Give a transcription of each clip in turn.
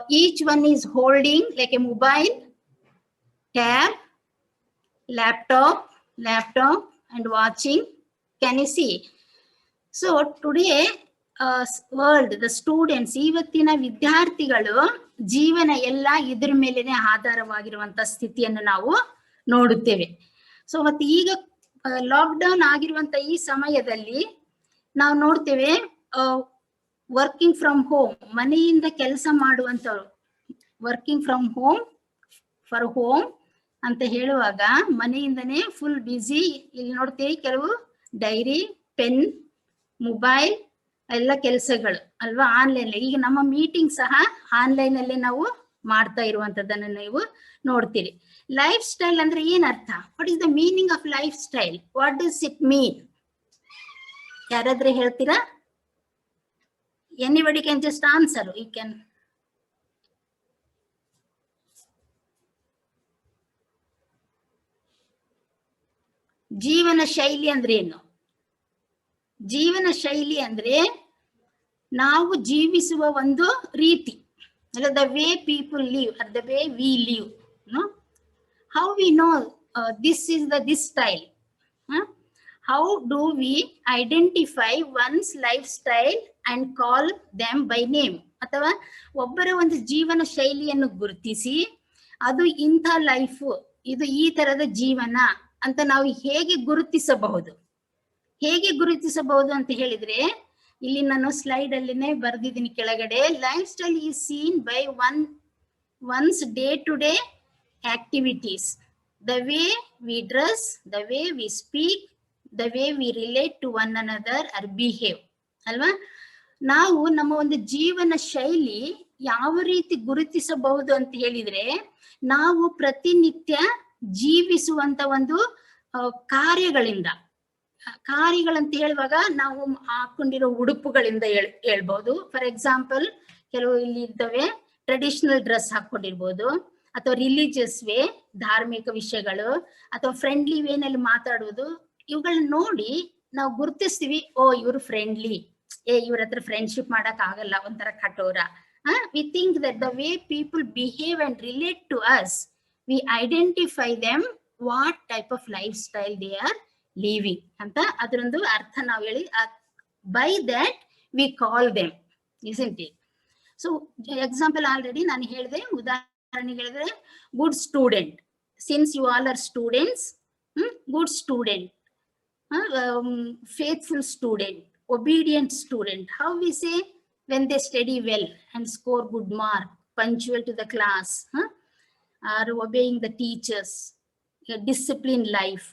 Each one is holding like a mobile, tab, laptop, and watching. Can you see? So today world, the students, ಇವತ್ತಿನ ವಿದ್ಯಾರ್ಥಿಗಳು ಜೀವನ ಎಲ್ಲ ಇದ್ರ ಮೇಲೆನೆ ಆಧಾರವಾಗಿರುವಂತ ಸ್ಥಿತಿಯನ್ನು ನಾವು ನೋಡುತ್ತೇವೆ. ಸೊ ಮತ್ತೆ ಈಗ ಲಾಕ್ಡೌನ್ ಆಗಿರುವಂತ ಈ ಸಮಯದಲ್ಲಿ ನಾವು ನೋಡ್ತೇವೆ ವರ್ಕಿಂಗ್ ಫ್ರಮ್ ಹೋಮ್, ಮನೆಯಿಂದ ಕೆಲಸ ಮಾಡುವಂತವ್ರು, working from home for home ಅಂತ ಹೇಳುವಾಗ ಮನೆಯಿಂದನೇ ಫುಲ್ ಬ್ಯುಸಿ. ಇಲ್ಲಿ ನೋಡ್ತೀವಿ ಕೆಲವು ಡೈರಿ, ಪೆನ್, ಮೊಬೈಲ್ ಎಲ್ಲ ಕೆಲಸಗಳು ಅಲ್ವಾ, ಆನ್ಲೈನ್. ಈಗ ನಮ್ಮ ಮೀಟಿಂಗ್ ಸಹ ಆನ್ಲೈನ್ ಅಲ್ಲೇ ನಾವು ಮಾಡ್ತಾ ಇರುವಂತದ್ದನ್ನು ನೀವು ನೋಡ್ತೀರಿ. ಲೈಫ್ ಸ್ಟೈಲ್ ಅಂದ್ರೆ ಏನ್ ಅರ್ಥ? What is the meaning of life style? What does it mean? ಯಾರಾದ್ರೆ ಹೇಳ್ತೀರಾ? Anybody can just answer. You can. ಜೀವನ ಶೈಲಿ ಅಂದ್ರೆ ಏನು? ಜೀವನ ಶೈಲಿ ಅಂದ್ರೆ ನಾವು ಜೀವಿಸುವ ಒಂದು ರೀತಿ, ಅಲ್ಲ, the way people live are the way we live. How we know this is the this style? How do we identify one's life style and call them by name? ಅಥವಾ ಒಬ್ಬರ ಒಂದು ಜೀವನ ಶೈಲಿಯನ್ನು ಗುರುತಿಸಿ ಅದು ಇಂಥ ಲೈಫು, ಇದು ಈ ತರದ ಜೀವನ ಅಂತ ನಾವು ಹೇಗೆ ಗುರುತಿಸಬಹುದು? ಹೇಗೆ ಗುರುತಿಸಬಹುದು ಅಂತ ಹೇಳಿದ್ರೆ, ಇಲ್ಲಿ ನಾನು ಸ್ಲೈಡ್ ಅಲ್ಲಿನೇ ಬರ್ದಿದ್ದೀನಿ ಕೆಳಗಡೆ. Life style is seen by one's day to day activities, the way we dress, the way we speak, the way we relate to one another or behave. ಅಲ್ವಾ? ನಾವು ನಮ್ಮ ಒಂದು ಜೀವನ ಶೈಲಿ ಯಾವ ರೀತಿ ಗುರುತಿಸಬಹುದು ಅಂತ ಹೇಳಿದ್ರೆ, ನಾವು ಪ್ರತಿನಿತ್ಯ ಜೀವಿಸುವಂತ ಒಂದು ಕಾರ್ಯಗಳಿಂದ. ಕಾರ್ಯಗಳಂತ ಹೇಳುವಾಗ ನಾವು ಹಾಕೊಂಡಿರೋ ಉಡುಪುಗಳಿಂದ ಹೇಳ್ಬಹುದು. ಫಾರ್ ಎಕ್ಸಾಂಪಲ್, ಕೆಲವು ಇಲ್ಲಿ ಇರ್ತವೆ, ಟ್ರೆಡಿಷನಲ್ ಡ್ರೆಸ್ ಹಾಕೊಂಡಿರ್ಬೋದು, ಅಥವಾ ರಿಲಿಜಿಯಸ್ ವೇ, ಧಾರ್ಮಿಕ ವಿಷಯಗಳು, ಅಥವಾ ಫ್ರೆಂಡ್ಲಿ ವೇನಲ್ಲಿ ಮಾತಾಡುವುದು. ಇವುಗಳನ್ನ ನೋಡಿ ನಾವು ಗುರುತಿಸ್ತೀವಿ, ಓ ಇವರು ಫ್ರೆಂಡ್ಲಿ, ಇವ್ರ ಹತ್ರ ಫ್ರೆಂಡ್ಶಿಪ್ ಮಾಡಕ್ ಆಗಲ್ಲ, ಒಂಥರ ಕಠೋರ. We think that the way people behave and relate to us, we identify them what type of life style they are living ಅಂತ ಅದರೊಂದು ಅರ್ಥ ನಾವು ಹೇಳಿ, by that we call them, isn't it? So example already ನಾನು ಹೇಳಿದೆ, ಉದಾಹರಣೆಗೆ ಹೇಳಿದ್ರೆ, good student, since you all are students, good student, faithful student, obedient student. How we say? When they study well and score good mark, punctual to the class, are obeying the teachers, a disciplined life.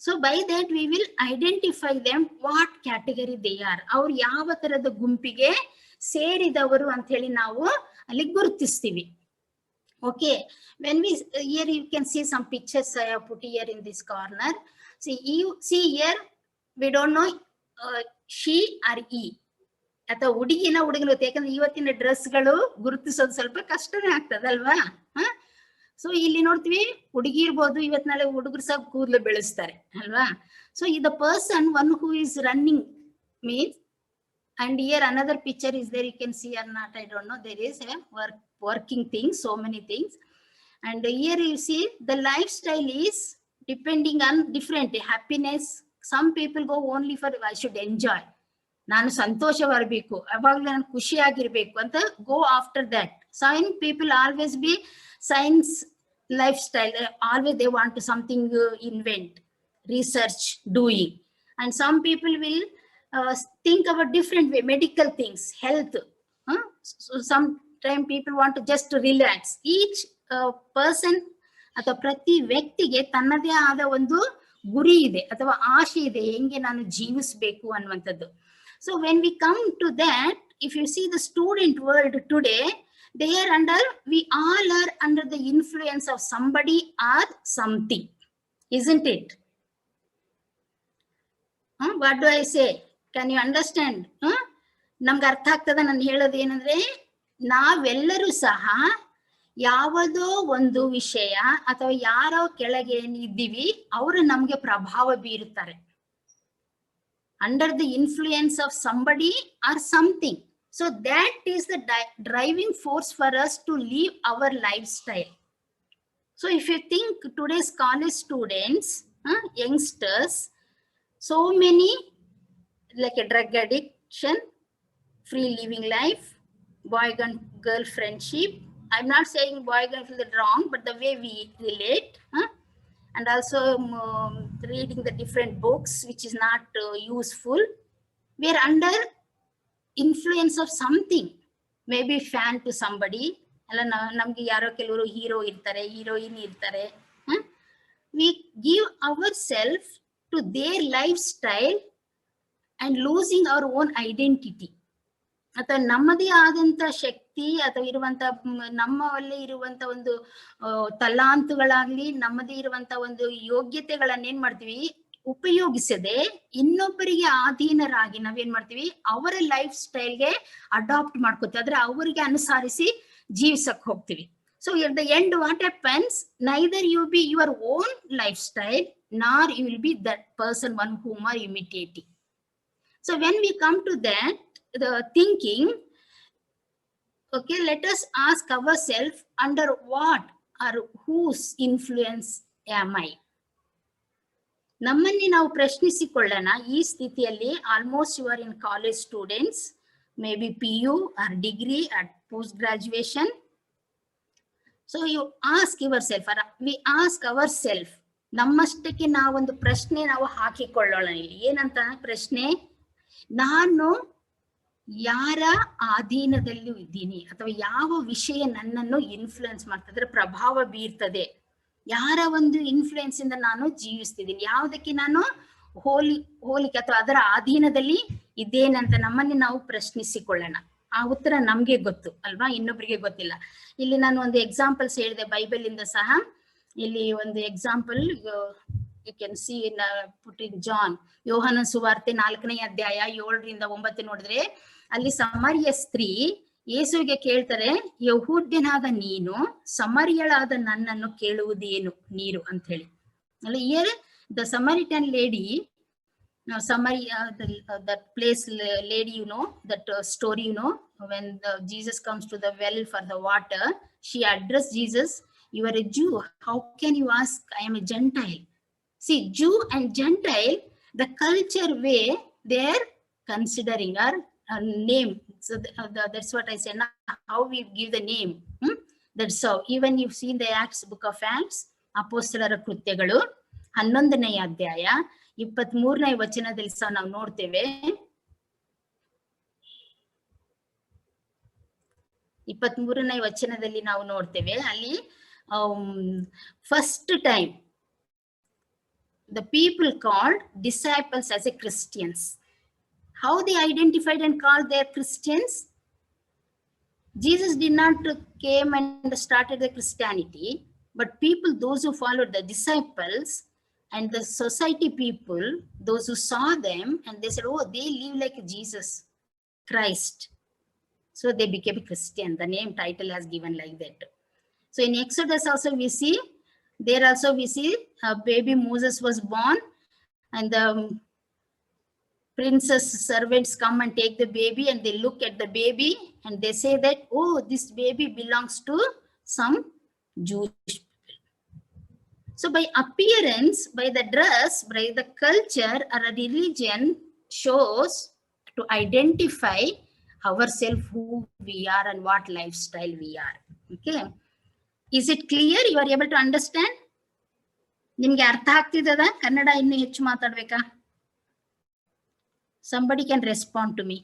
So by that we will identify them what category they are. ಅವ್ರು ಯಾವ ತರದ ಗುಂಪಿಗೆ ಸೇರಿದವರು ಅಂತ ಹೇಳಿ ನಾವು ಅಲ್ಲಿ ಗುರುತಿಸ್ತೀವಿ. Okay, when we here you can see some pictures I have put here in this corner. See here, we don't know she or he. ಅಥವಾ ಹುಡುಗಿನ ಹುಡುಗನ, ಯಾಕಂದ್ರೆ ಇವತ್ತಿನ ಡ್ರೆಸ್ಗಳು ಗುರುತಿಸೋದು ಸ್ವಲ್ಪ ಕಷ್ಟನೇ ಆಗ್ತದಲ್ವಾ? ಸೊ ಇಲ್ಲಿ ನೋಡ್ತೀವಿ, ಹುಡುಗಿ ಇರ್ಬೋದು, ಇವತ್ ನಾಳೆ ಹುಡುಗರು ಸಹ ಕೂದಲು ಬೆಳೆಸ್ತಾರೆ ಅಲ್ವಾ? So the person one who is running means, and here another picture is there, you can see or not, I don't know, there is a working things, so many things. And here you see the lifestyle is depending on different happiness. Some people go only for I should enjoy, ನಾನು ಸಂತೋಷ ಬರಬೇಕು, ಅವಾಗಲೇ ನಾನು ಖುಷಿಯಾಗಿರ್ಬೇಕು ಅಂತ go after that. Some people always be science lifestyle, always they want to something invent, research, doing. And some people will think about different way, medical things, health. So sometimes people want to just relax. Each person ಅಥವಾ ಪ್ರತಿ ವ್ಯಕ್ತಿಗೆ ತನ್ನದೇ ಆದ ಒಂದು ಗುರಿ ಇದೆ ಅಥವಾ ಆಶೆ ಇದೆ, ಹೆಂಗೆ ನಾನು ಜೀವಿಸಬೇಕು ಅನ್ನುವಂಥದ್ದು. So when we come to that, if you see the student world today, they are we all are under the influence of somebody or something, isn't it? What do I say? Can you understand? ನಮ್ಗೆ ಅರ್ಥ ಆಗ್ತದ ನಾನು ಹೇಳೋದು ಏನಂದ್ರೆ, ನಾವೆಲ್ಲರೂ ಸಹ ಯಾವುದೋ ಒಂದು ವಿಷಯ ಅಥವಾ ಯಾರೋ ಕೆಳಗೆ ಇದ್ದೀವಿ, ಅವರು ನಮ್ಗೆ ಪ್ರಭಾವ ಬೀರುತ್ತಾರೆ. Under the influence of somebody or something. So that is the driving force for us to live our lifestyle. So if you think today's college students, youngsters, so many like a drug addiction, free living life, boy and girl friendship. I'm not saying boy girl is wrong, but the way we relate, and also reading the different books, which is not useful. We are under influence of something, maybe fan to somebody. ಅಲ್ಲ ನಮ್ಗೆ ಯಾರೋ ಕೆಲವರು hero ಇರ್ತಾರೆ, heroine ಇರ್ತಾರೆ. We give ourselves to their lifestyle and losing our own identity. ಅಥವಾ ನಮ್ಮದೇ ಆದಂತ ಶಕ್ತಿ ಅಥವಾ ಇರುವಂತ ನಮ್ಮಲ್ಲೇ ಇರುವಂತ ಒಂದು ತಲಾಂತುಗಳಾಗ್ಲಿ, ನಮ್ಮದೇ ಇರುವಂತ ಒಂದು ಯೋಗ್ಯತೆಗಳನ್ನ ಏನ್ ಮಾಡ್ತೀವಿ, ಉಪಯೋಗಿಸದೆ ಇನ್ನೊಬ್ಬರಿಗೆ ಅಧೀನರಾಗಿ ನಾವೇನ್ ಮಾಡ್ತೀವಿ, ಅವರ ಲೈಫ್ ಸ್ಟೈಲ್ಗೆ ಅಡಾಪ್ಟ್ ಮಾಡ್ಕೋತೀವಿ, ಆದ್ರೆ ಅವರಿಗೆ ಅನುಸರಿಸಿ ಜೀವಿಸಕ್ ಹೋಗ್ತೀವಿ. So at the end, what happens? Neither you be your own lifestyle, nor you will be that person one whom are imitating. So when we come to that, the thinking, okay, let us ask ourselves, under what or whose influence am I? ನಮ್ಮನ್ನೇ ನಾವು ಪ್ರಶ್ನಿಸಿಕೊಳ್ಳೋಣ. ಈ ಸ್ಥಿತಿಯಲ್ಲಿ almost you are in college students, may be PU or degree or post graduation. So you ask yourself, we ask ourself, ನಮ್ಮಷ್ಟಕ್ಕೆ ನಾವೊಂದು ಪ್ರಶ್ನೆ ನಾವು ಹಾಕಿಕೊಳ್ಳೋಣ. ಇಲ್ಲಿ ಏನಂತ ಪ್ರಶ್ನೆ, ನಾನು ಯಾರ ಅಧೀನದಲ್ಲೂ ಇದ್ದೀನಿ, ಅಥವಾ ಯಾವ ವಿಷಯ ನನ್ನನ್ನು ಇನ್ಫ್ಲುಯೆನ್ಸ್ ಮಾಡ್ತದ್ರೆ, ಪ್ರಭಾವ ಬೀರ್ತದೆ, ಯಾರ ಒಂದು ಇನ್ಫ್ಲುಯೆನ್ಸ್ ಇಂದ ನಾನು ಜೀವಿಸ್ತಿದ್ದೀನಿ, ಯಾವುದಕ್ಕೆ ನಾನು ಹೋಲಿಕೆ ಅಥವಾ ಅದರ ಅಧೀನದಲ್ಲಿ ಇದ್ದೇನಂತ ನಮ್ಮನ್ನೇ ನಾವು ಪ್ರಶ್ನಿಸಿಕೊಳ್ಳೋಣ. ಆ ಉತ್ತರ ನಮ್ಗೆ ಗೊತ್ತು ಅಲ್ವಾ, ಇನ್ನೊಬ್ರಿಗೆ ಗೊತ್ತಿಲ್ಲ. ಇಲ್ಲಿ ನಾನು ಒಂದು ಎಕ್ಸಾಂಪಲ್ಸ್ ಹೇಳಿದೆ ಬೈಬಲ್ ಇಂದ ಸಹ. ಇಲ್ಲಿ ಒಂದು example you can see in put in John, Yohana ಸುವಾರ್ತೆ 4ನೇ ಅಧ್ಯಾಯ 7ರಿಂದ 9 ನೋಡಿದ್ರೆ, ಅಲ್ಲಿ ಸಮರಿಯ ಸ್ತ್ರೀ ಯೇಸುವಿಗೆ ಕೇಳ್ತಾರೆ, ಯಹೂದ್ಯನಾದ ನೀನು ಸಮರಿಯಳಾದ ನನ್ನನ್ನು ಕೇಳುವುದೇನು ನೀರು ಅಂತ ಹೇಳಿ. ಅಲ್ಲ, here the Samaritan lady, Samaria, that place lady, you know that story, you know, when Jesus comes to the well for the water, she addressed Jesus, you are a Jew, how can you ask, I am a Gentile. See, Jew and Gentile, the culture way they're considering our name. So that's what I said, how we give the name. That's how even you see in the Acts, book of Acts, ಅಪೊಸ್ತಲರ ಕೃತ್ಯಗಳು 11ನೇ ಅಧ್ಯಾಯ 23ನೇ ವಚನದಲ್ಲಿ ಸಹ ನಾವು ನೋಡ್ತೇವೆ. 23ನೇ ವಚನದಲ್ಲಿ ನಾವು ನೋಡ್ತೇವೆ, ಅಲ್ಲಿ first time the people called disciples as a Christians. How they identified and called their Christians? Jesus did not came and started the Christianity, but people, those who followed the disciples and the society people, those who saw them and they said, oh, they live like Jesus Christ. So they became a Christian. The name title has given like that. So in Exodus also we see, there also we see baby Moses was born, and the princess servants come and take the baby, and they look at the baby and they say that, oh, this baby belongs to some Jewish people. So by appearance, by the dress, by the culture or a religion shows to identify ourselves, who we are and what lifestyle we are. Okay, is it clear? You are able to understand? ನಿಮ್ಗೆ ಅರ್ಥ ಆಗ್ತಿದದ? ಕನ್ನಡ ಇನ್ನು ಹೆಚ್ಚು ಮಾತಾಡ್ಬೇಕಾ? Somebody can respond to me.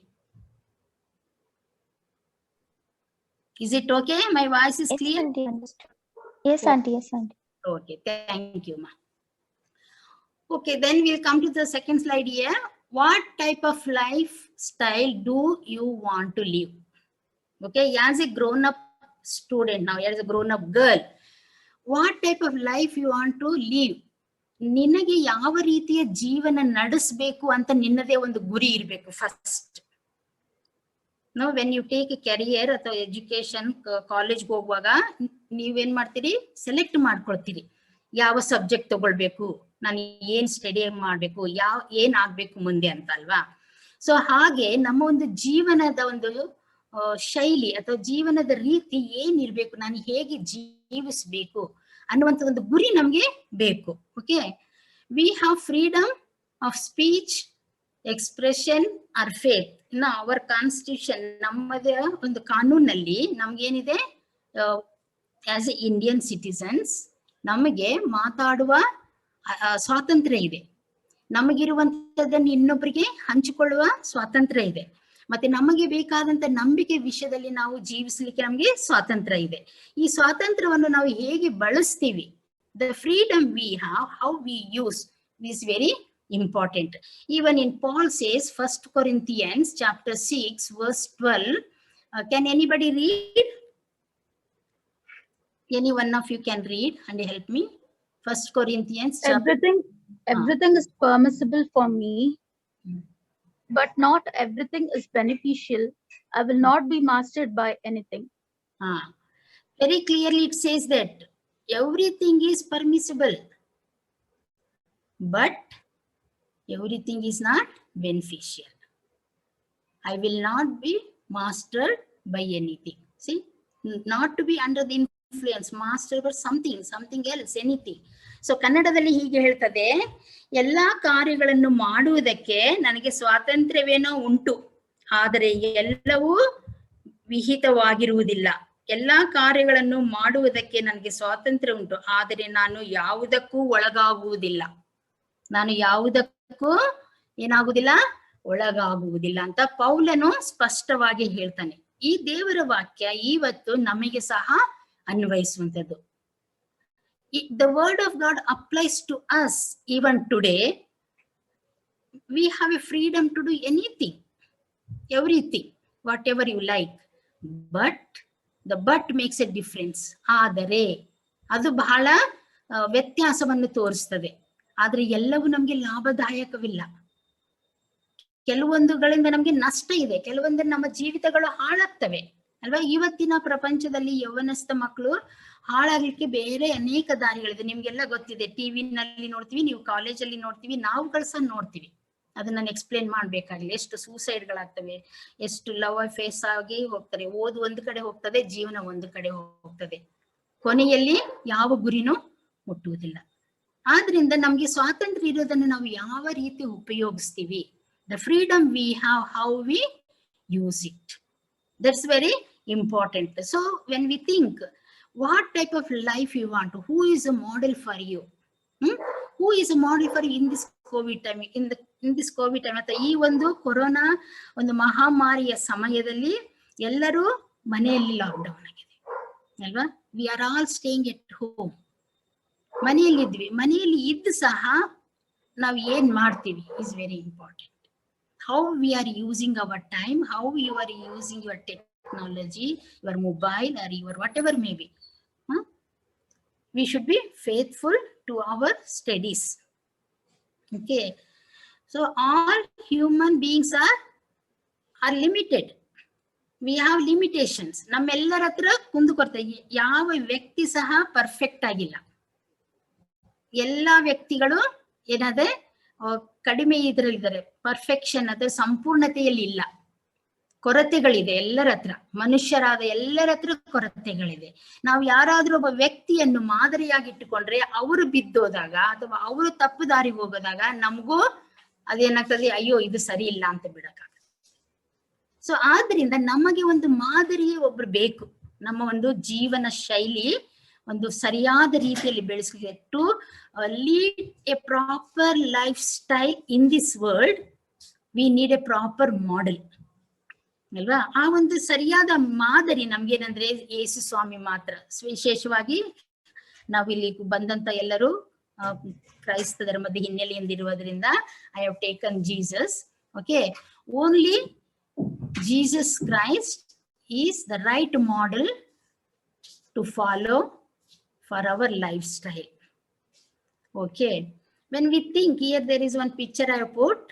Is it okay? My voice is clear? Yes, auntie. Yes, auntie. Yes, auntie. Okay, thank you, ma. Okay, then we'll come to the second slide here. What type of lifestyle do you want to live? Okay, as a grown-up student now, as a grown-up girl, what type of life you want to live? ನಿನಗೆ ಯಾವ ರೀತಿಯ ಜೀವನ ನಡೆಸಬೇಕು ಅಂತ ನಿನ್ನದೇ ಒಂದು ಗುರಿ ಇರಬೇಕು first. Know when you take a career ಅಥವಾ ಎಜುಕೇಶನ್, ಕಾಲೇಜ್ಗೆ ಹೋಗುವಾಗ ನೀವೇನ್ ಮಾಡ್ತೀರಿ, ಸೆಲೆಕ್ಟ್ ಮಾಡ್ಕೊಳ್ತೀರಿ, ಯಾವ ಸಬ್ಜೆಕ್ಟ್ ತಗೊಳ್ಬೇಕು, ನಾನು ಏನ್ ಸ್ಟಡಿ ಮಾಡ್ಬೇಕು, ಏನ್ ಆಗ್ಬೇಕು ಮುಂದೆ ಅಂತ ಅಲ್ವಾ. ಸೊ ಹಾಗೆ ನಮ್ಮ ಒಂದು ಜೀವನದ ಒಂದು ಶೈಲಿ ಅಥವಾ ಜೀವನದ ರೀತಿ ಏನಿರ್ಬೇಕು, ನಾನು ಹೇಗೆ ಜೀವಿಸ್ಬೇಕು ಅನ್ನುವಂಥ ಒಂದು ಗುರಿ ನಮ್ಗೆ ಬೇಕು. Okay, we have freedom of speech, expression or faith. In our constitution, ನಮ್ಮದ ಒಂದು ಕಾನೂನಲ್ಲಿ ನಮ್ಗೇನಿದೆ, ಆಸ್ ಎ ಇಂಡಿಯನ್ ಸಿಟಿಸನ್ಸ್ ನಮಗೆ ಮಾತಾಡುವ ಸ್ವಾತಂತ್ರ್ಯ ಇದೆ. ನಮಗಿರುವಂತದ್ದನ್ನು ಇನ್ನೊಬ್ಬರಿಗೆ ಹಂಚಿಕೊಳ್ಳುವ ಸ್ವಾತಂತ್ರ್ಯ ಇದೆ. ಮತ್ತೆ ನಮಗೆ ಬೇಕಾದಂತ ನಂಬಿಕೆ ವಿಷಯದಲ್ಲಿ ನಾವು ಜೀವಿಸಲಿಕ್ಕೆ ನಮಗೆ ಸ್ವಾತಂತ್ರ್ಯ ಇದೆ. ಈ ಸ್ವಾತಂತ್ರ್ಯವನ್ನು ನಾವು ಹೇಗೆ ಬಳಸ್ತೀವಿ, the freedom we have, how we use is very important. Even in Paul says, 1 Corinthians chapter 6 verse 12. Can anybody read? Any one of you can read and help me? 1 Corinthians chapter... Everything is permissible for me, but not everything is beneficial. I will not be mastered by anything. Very clearly it says that everything is permissible, but everything is not beneficial. I will not be mastered by anything. See, not to be under the influence, mastered by something else, anything. So ಕನ್ನಡದಲ್ಲಿ ಹೀಗೆ ಹೇಳ್ತದೆ, ಎಲ್ಲಾ ಕಾರ್ಯಗಳನ್ನು ಮಾಡುವುದಕ್ಕೆ ನನಗೆ ಸ್ವಾತಂತ್ರ್ಯವೇನೋ ಉಂಟು, ಆದರೆ ಎಲ್ಲವೂ ವಿಹಿತವಾಗಿರುವುದಿಲ್ಲ. ಎಲ್ಲಾ ಕಾರ್ಯಗಳನ್ನು ಮಾಡುವುದಕ್ಕೆ ನನಗೆ ಸ್ವಾತಂತ್ರ್ಯ ಉಂಟು, ಆದರೆ ನಾನು ಯಾವುದಕ್ಕೂ ಒಳಗಾಗುವುದಿಲ್ಲ. ನಾನು ಯಾವುದಕ್ಕೂ ಏನಾಗುವುದಿಲ್ಲ, ಒಳಗಾಗುವುದಿಲ್ಲ ಅಂತ ಪೌಲನು ಸ್ಪಷ್ಟವಾಗಿ ಹೇಳ್ತಾನೆ. ಈ ದೇವರ ವಾಕ್ಯ ಇವತ್ತು ನಮಗೆ ಸಹ ಅನ್ವಯಿಸುವಂಥದ್ದು. The word of God applies to us even today. We have a freedom to do anything, everything, whatever you like. But the but makes a difference. ಆದರೆ ಅದು ಬಹಳ ವ್ಯತ್ಯಾಸವನ್ನು ತೋರಿಸ್ತದೆ. ಆದ್ರೆ ಎಲ್ಲವೂ ನಮ್ಗೆ ಲಾಭದಾಯಕವಿಲ್ಲ. ಕೆಲವೊಂದುಗಳಿಂದ ನಮ್ಗೆ ನಷ್ಟ ಇದೆ, ಕೆಲವೊಂದು ನಮ್ಮ ಜೀವಿತಗಳು ಹಾಳಾಗ್ತವೆ ಅಲ್ವಾ. ಇವತ್ತಿನ ಪ್ರಪಂಚದಲ್ಲಿ ಯೌವನಸ್ಥ ಮಕ್ಕಳು ಹಾಳಾಗ್ಲಿಕ್ಕೆ ಬೇರೆ ಅನೇಕ ದಾರಿಗಳಿದೆ. ನಿಮ್ಗೆಲ್ಲ ಗೊತ್ತಿದೆ, ಟಿವಿನಲ್ಲಿ ನೋಡ್ತೀವಿ, ನೀವು ಕಾಲೇಜಲ್ಲಿ ನೋಡ್ತೀವಿ, ನಾವುಗಳು ಸಹ ನೋಡ್ತೀವಿ. ಅದನ್ನ ನಾನು ಎಕ್ಸ್ಪ್ಲೇನ್ ಮಾಡ್ಬೇಕಾಗಿಲ್ಲ. ಎಷ್ಟು ಸೂಸೈಡ್ಗಳಾಗ್ತವೆ, ಎಷ್ಟು ಲವ್ ಫೇಸ್ ಆಗಿ ಹೋಗ್ತಾರೆ. ಓದು ಒಂದು ಕಡೆ ಹೋಗ್ತದೆ, ಜೀವನ ಒಂದು ಕಡೆ ಹೋಗ್ತದೆ, ಕೊನೆಯಲ್ಲಿ ಯಾವ ಗುರಿನೂ ಮುಟ್ಟುವುದಿಲ್ಲ. ಆದ್ರಿಂದ ನಮ್ಗೆ ಸ್ವಾತಂತ್ರ್ಯ ಇರೋದನ್ನು ನಾವು ಯಾವ ರೀತಿ ಉಪಯೋಗಿಸ್ತೀವಿ, the freedom we have, how we use it, that's very important. So when we think what type of life you want, who is a model for you, who is a model for you in this covid time, in this covid time. ಅಂತ ಈ ಒಂದು corona ಒಂದು ಮಹಾಮಾರಿಯ ಸಮಯದಲ್ಲಿ ಎಲ್ಲರೂ ಮನೆಯಲ್ಲಿ lockdown ಆಗಿದೆ ಅಲ್ವಾ. We are all staying at home. ಮನೆಯಲ್ಲಿದ್ವಿ. ಮನೆಯಲ್ಲಿ ಇದ್ದು ಸಹ ನಾವು ಏನ್ ಮಾಡ್ತೀವಿ is very important. How we are using our time, how you are using your technology, your mobile or your whatever may be. We should be faithful to our studies. Okay, so all human beings are limited. We have limitations. ನಮ್ಮೆಲ್ಲರ ಹತ್ರ ಕುಂದುಕೊರತೆ. ಯಾವ ವ್ಯಕ್ತಿ ಸಹ perfect ಆಗಿಲ್ಲ. ಎಲ್ಲಾ ವ್ಯಕ್ತಿಗಳು ಏನಾದ್ರೆ ಕಡಿಮೆ ಇದ್ರಲ್ಲಿದ್ದಾರೆ, ಪರ್ಫೆಕ್ಷನ್ ಅಥವಾ ಸಂಪೂರ್ಣತೆಯಲ್ಲಿ ಇಲ್ಲ. ಕೊರತೆಗಳಿದೆ ಎಲ್ಲರ ಹತ್ರ, ಮನುಷ್ಯರಾದ ಎಲ್ಲರ ಹತ್ರ ಕೊರತೆಗಳಿದೆ. ನಾವು ಯಾರಾದ್ರೂ ಒಬ್ಬ ವ್ಯಕ್ತಿಯನ್ನು ಮಾದರಿಯಾಗಿಟ್ಟುಕೊಂಡ್ರೆ ಅವರು ಬಿದ್ದೋದಾಗ ಅಥವಾ ಅವರು ತಪ್ಪು ದಾರಿಗೆ ಹೋಗೋದಾಗ ನಮಗೂ ಅದೇನಾಗ್ತದೆ, ಅಯ್ಯೋ ಇದು ಸರಿ ಇಲ್ಲ ಅಂತ ಬಿಡಕ್ಕಾಗತ್ತೆ. ಸೊ ಆದ್ರಿಂದ ನಮಗೆ ಒಂದು ಮಾದರಿಯೇ ಒಬ್ರು ಬೇಕು. ನಮ್ಮ ಒಂದು ಜೀವನ ಶೈಲಿ ಒಂದು ಸರಿಯಾದ ರೀತಿಯಲ್ಲಿ ಬೆಳೆಸಲಿಕ್ಕೆ, to lead a proper life style in this world we need a proper model ಅಲ್ವಾ. ಆ ಒಂದು ಸರಿಯಾದ ಮಾದರಿ ನಮ್ಗೇನಂದ್ರೆ ಯೇಸು ಸ್ವಾಮಿ ಮಾತ್ರ. ವಿಶೇಷವಾಗಿ ನಾವಿಲ್ಲಿ ಬಂದಂತ ಎಲ್ಲರೂ ಕ್ರೈಸ್ತ ಧರ್ಮದ ಹಿನ್ನೆಲೆಯಿಂದಿರುವುದರಿಂದ I have taken Jesus. Okay, only Jesus Christ is the right model to follow for our life style. Okay, when we think here there is one picture I have put.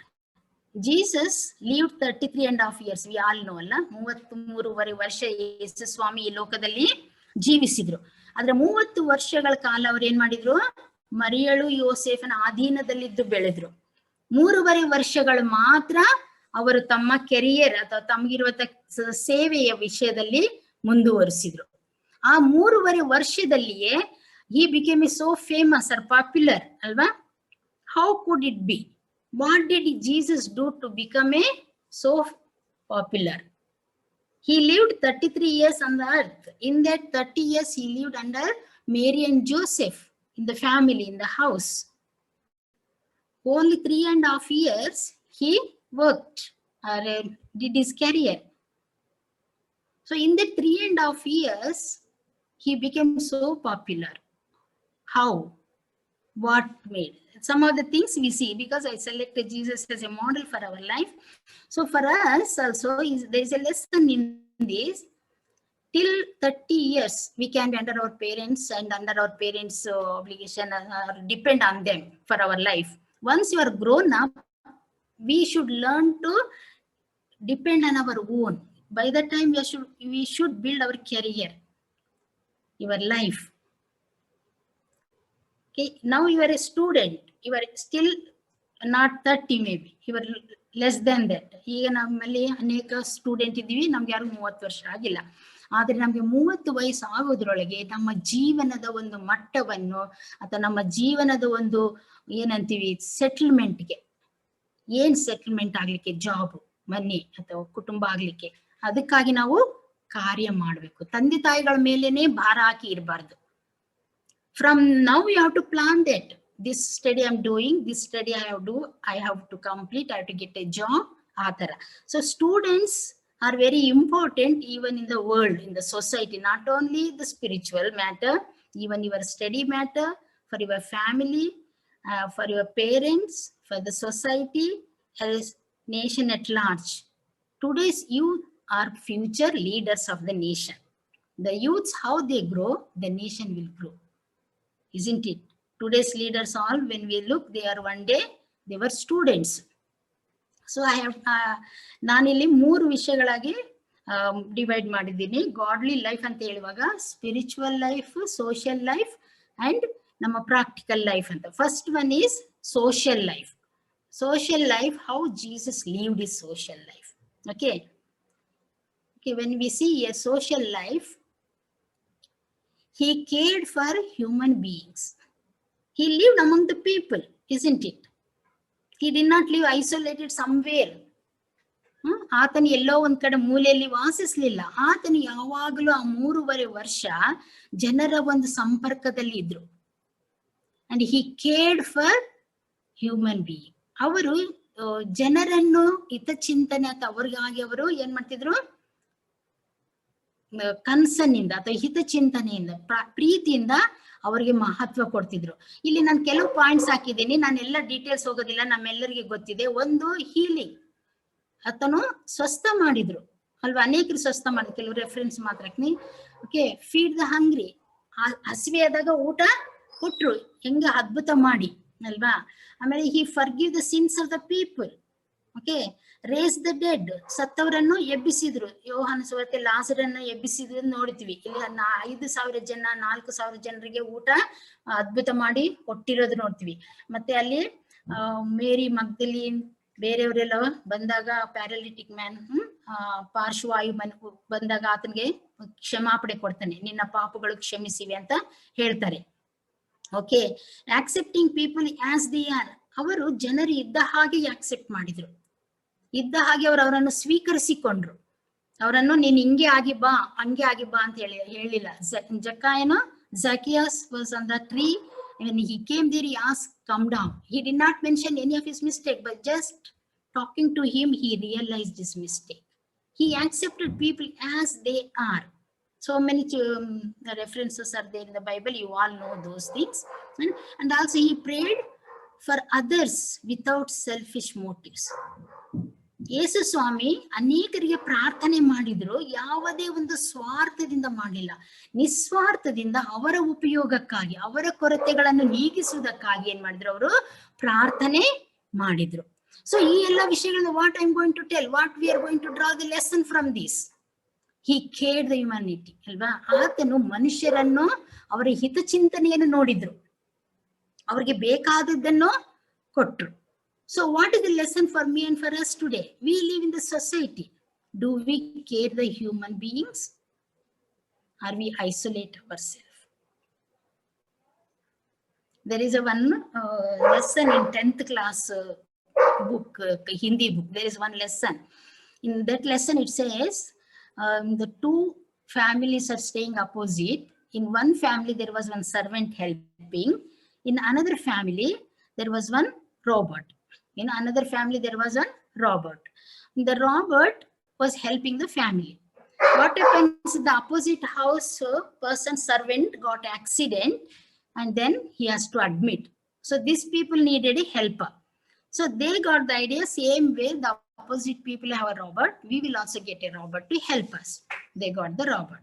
Jesus lived 33.5 years. We all know ಅಲ್ಲ, 33.5 ವರ್ಷ ಯೇಸು ಸ್ವಾಮಿ ಈ ಲೋಕದಲ್ಲಿ ಜೀವಿಸಿದ್ರು. ಆದ್ರೆ 30 ವರ್ಷಗಳ ಕಾಲ ಅವ್ರು ಏನ್ ಮಾಡಿದ್ರು, ಮರಿಯಳು ಯೋಸೇಫನ ಅಧೀನದಲ್ಲಿದ್ದು ಬೆಳೆದ್ರು. 3.5 ವರ್ಷಗಳು ಮಾತ್ರ ಅವರು ತಮ್ಮ ಕೆರಿಯರ್ ಅಥವಾ ತಮಗಿರುವ ಸೇವೆಯ ವಿಷಯದಲ್ಲಿ ಮುಂದುವರಿಸಿದ್ರು. ಆ 3.5 ವರ್ಷದಲ್ಲಿಯೇ he became so famous or popular ಅಲ್ವಾ? How could it be? What did Jesus do to become so popular? He lived 33 years on the earth. In that 30 years, he lived under Mary and Joseph, in the family, in the house. Only 3.5 years he worked or did his career. So in that 3.5 years, he became so popular. How? What made? Some of the things we see, because I selected Jesus as a model for our life. So for us also, there is a lesson in this. Till 30 years, we can be under our parents and under our parents' obligation or depend on them for our life. Once you are grown up, we should learn to depend on our own. By that time, we should build our career, your life. Okay, now you are a student. You are still not 30 maybe. You are less than that. ಈಗ ನಮ್ಮಲ್ಲಿ ಅನೇಕ student ಇದ್ದೀವಿ, ನಮ್ಗೆ ಯಾರು 30 ವರ್ಷ ಆಗಿಲ್ಲ. ಆದ್ರೆ ನಮ್ಗೆ 30 ವಯಸ್ಸು ಆಗೋದ್ರೊಳಗೆ ನಮ್ಮ ಜೀವನದ ಒಂದು ಮಟ್ಟವನ್ನು ಅಥವಾ ನಮ್ಮ ಜೀವನದ ಒಂದು ಏನಂತೀವಿ ಸೆಟಲ್ಮೆಂಟ್ಗೆ, ಏನ್ ಸೆಟಲ್ಮೆಂಟ್ ಆಗ್ಲಿಕ್ಕೆ, ಜಾಬ್, ಮನಿ ಅಥವಾ ಕುಟುಂಬ ಆಗ್ಲಿಕ್ಕೆ, ಅದಕ್ಕಾಗಿ ನಾವು ಕಾರ್ಯ ಮಾಡ್ಬೇಕು. ತಂದೆ ತಾಯಿಗಳ ಮೇಲೇನೆ ಭಾರ ಹಾಕಿ ಇರಬಾರ್ದು. From now you have to plan that this study I'm doing, this study I have to complete, I have to get a job, ಆತರ. So students are very important even in the world, in the society, not only the spiritual matter, even your study matter, for your family, for your parents, for the society, as nation at large. Today's youth are future leaders of the nation. The youths, how they grow, the nation will grow. Isn't it? Today's leaders all, when we look, they are one day, they were students. So I have, ನಾನಿಲ್ಲಿ 3 ವಿಷಯಗಳಾಗಿ divide ಮಾಡಿದ್ದೀನಿ. Godly life ಅಂತ ಹೇಳುವಾಗ spiritual life, social life and ನಮ್ಮ practical life ಅಂತ. First one is social life. Social life, how Jesus lived is social life. Okay, when we see a social life, he cared for human beings. He lived among the people, isn't it? He did not live isolated somewhere. ಆತನು ಎಲ್ಲೋ ಒಂದ್ ಕಡೆ ಮೂಲೆಯಲ್ಲಿ ವಾಸಿಸ್ಲಿಲ್ಲ. ಆತನು ಯಾವಾಗಲೂ ಆ 3.5 ವರ್ಷ ಜನರ ಒಂದು ಸಂಪರ್ಕದಲ್ಲಿ ಇದ್ರು. And he cared for human being. ಅವರು ಜನರನ್ನು ಹಿತಚಿಂತನೆ ಅಥವಾ ಅವ್ರಿಗಾಗಿ ಅವರು ಏನ್ ಮಾಡ್ತಿದ್ರು, ಕನ್ಸನ್ನಿಂದ ಅಥವಾ ಹಿತಚಿಂತನೆಯಿಂದ, ಪ್ರೀತಿಯಿಂದ ಅವರಿಗೆ ಮಹತ್ವ ಕೊಡ್ತಿದ್ರು. ಇಲ್ಲಿ ನಾನು ಕೆಲವು ಪಾಯಿಂಟ್ಸ್ ಹಾಕಿದ್ದೀನಿ, ನಾನು ಎಲ್ಲ ಡೀಟೇಲ್ಸ್ ಹೋಗೋದಿಲ್ಲ, ನಮ್ಮೆಲ್ಲರಿಗೆ ಗೊತ್ತಿದೆ. ಒಂದು, ಹೀಲಿಂಗ್, ಆತನು ಸ್ವಸ್ಥ ಮಾಡಿದ್ರು ಅಲ್ವಾ, ಅನೇಕರು ಸ್ವಸ್ಥ ಮಾಡಿದ್ರು. ಕೆಲವು ರೆಫರೆನ್ಸ್ ಮಾತ್ರ ಹಾಕ್ತೀನಿ. ಓಕೆ, ಫೀಡ್ ದ ಹಂಗ್ರಿ, ಹಸಿವೆ ಆದಾಗ ಊಟ ಕೊಟ್ರು, ಹೆಂಗ ಅದ್ಭುತ ಮಾಡಿ ಅಲ್ವಾ. ಆಮೇಲೆ he forgive the sins of the people. Okay, raise the dead, ಸತ್ತವರನ್ನು ಎಬ್ಬಿಸಿದ್ರು. ಯೋಹಾನ ಸುವಾರ್ತೆ ಲಾಜರನ್ನು ಎಬ್ಬಿಸಿದ್ರು ನೋಡ್ತೀವಿ. ಇಲ್ಲಿ 5,000 ಜನ, 4,000 ಜನರಿಗೆ ಊಟ ಅದ್ಭುತ ಮಾಡಿ ಕೊಟ್ಟಿರೋದು ನೋಡ್ತೀವಿ. ಮತ್ತೆ ಅಲ್ಲಿ ಮೇರಿ ಮಗ್ದಲಿನ್ ಬೇರೆಯವರೆಲ್ಲ ಬಂದಾಗ, ಪ್ಯಾರಾಲಿಟಿಕ್ ಮ್ಯಾನ್, ಪಾರ್ಶ್ವವಾಯು ಬಂದಾಗ ಆತನಿಗೆ ಕ್ಷಮಾಪಣೆ ಕೊಡ್ತಾನೆ, ನಿನ್ನ ಪಾಪಗಳು ಕ್ಷಮಿಸಿವೆ ಅಂತ ಹೇಳ್ತಾರೆ. Okay, accepting people as they are, ಅವರು ಜನರು ಇದ್ದ ಹಾಗೆ ಆಕ್ಸೆಪ್ಟ್ ಮಾಡಿದ್ರು, ಇದ್ದ ಹಾಗೆ ಅವರನ್ನು ಸ್ವೀಕರಿಸಿಕೊಂಡ್ರು. ಅವರನ್ನು ನೀನ್ ಹಿಂಗೆ ಆಗಿ ಬಾ, ಹಂಗೆ ಆಗಿ ಬಾ ಅಂತ ಹೇಳಿಲ್ಲ. Zacchaeus was on the tree. When he came there, he asked, come down. He did not mention any of his mistake, but just talking to him, he realized his mistake. He accepted people as they are. So many references are there in the Bible. You all know those things. And also he prayed for others without selfish motives. ಯೇಸು ಸ್ವಾಮಿ ಅನೇಕರಿಗೆ ಪ್ರಾರ್ಥನೆ ಮಾಡಿದ್ರು, ಯಾವುದೇ ಒಂದು ಸ್ವಾರ್ಥದಿಂದ ಮಾಡಲಿಲ್ಲ, ನಿಸ್ವಾರ್ಥದಿಂದ ಅವರ ಉಪಯೋಗಕ್ಕಾಗಿ, ಅವರ ಕೊರತೆಗಳನ್ನು ನೀಗಿಸುವುದಕ್ಕಾಗಿ ಏನ್ ಮಾಡಿದ್ರು, ಅವರು ಪ್ರಾರ್ಥನೆ ಮಾಡಿದ್ರು. ಸೊ ಈ ಎಲ್ಲ ವಿಷಯಗಳನ್ನ what I am going to tell, what we are going to draw the lesson from this. He cared the humanity ಅಲ್ವಾ. ಆತನು ಮನುಷ್ಯರನ್ನು, ಅವರ ಹಿತಚಿಂತನೆಯನ್ನು ನೋಡಿದ್ರು, ಅವ್ರಿಗೆ ಬೇಕಾದದ್ದನ್ನು ಕೊಟ್ರು. So what is the lesson for me and for us today? We live in the society. Do we care the human beings? Or we isolate ourselves? There is a one lesson in 10th class book, Hindi book. There is one lesson. In that lesson, it says the two families are staying opposite. In one family, there was one servant helping. In another family, there was one robot. In another family, there was one robot. The robot was helping the family. What happens? The opposite house person servant got accident, and then he has to admit. So these people needed a helper. So they got the idea, same way the opposite people have a robot, we will also get a robot to help us. They got the robot.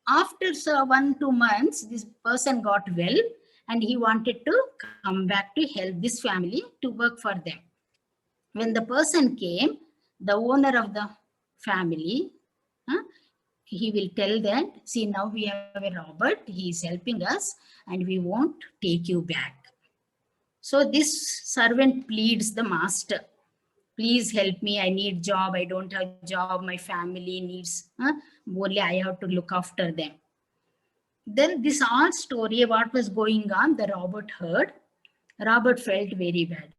After 1-2 months, this person got well and he wanted to come back to help this family to work for them. When the person came, the owner of the family, he will tell that, see, now we have a robot, he is helping us and we won't take you back. So this servant pleads the master, please help me, I need job, I don't have job, my family needs, only I have to look after them. Then this all story, what was going on, the robot heard. Robert felt very bad.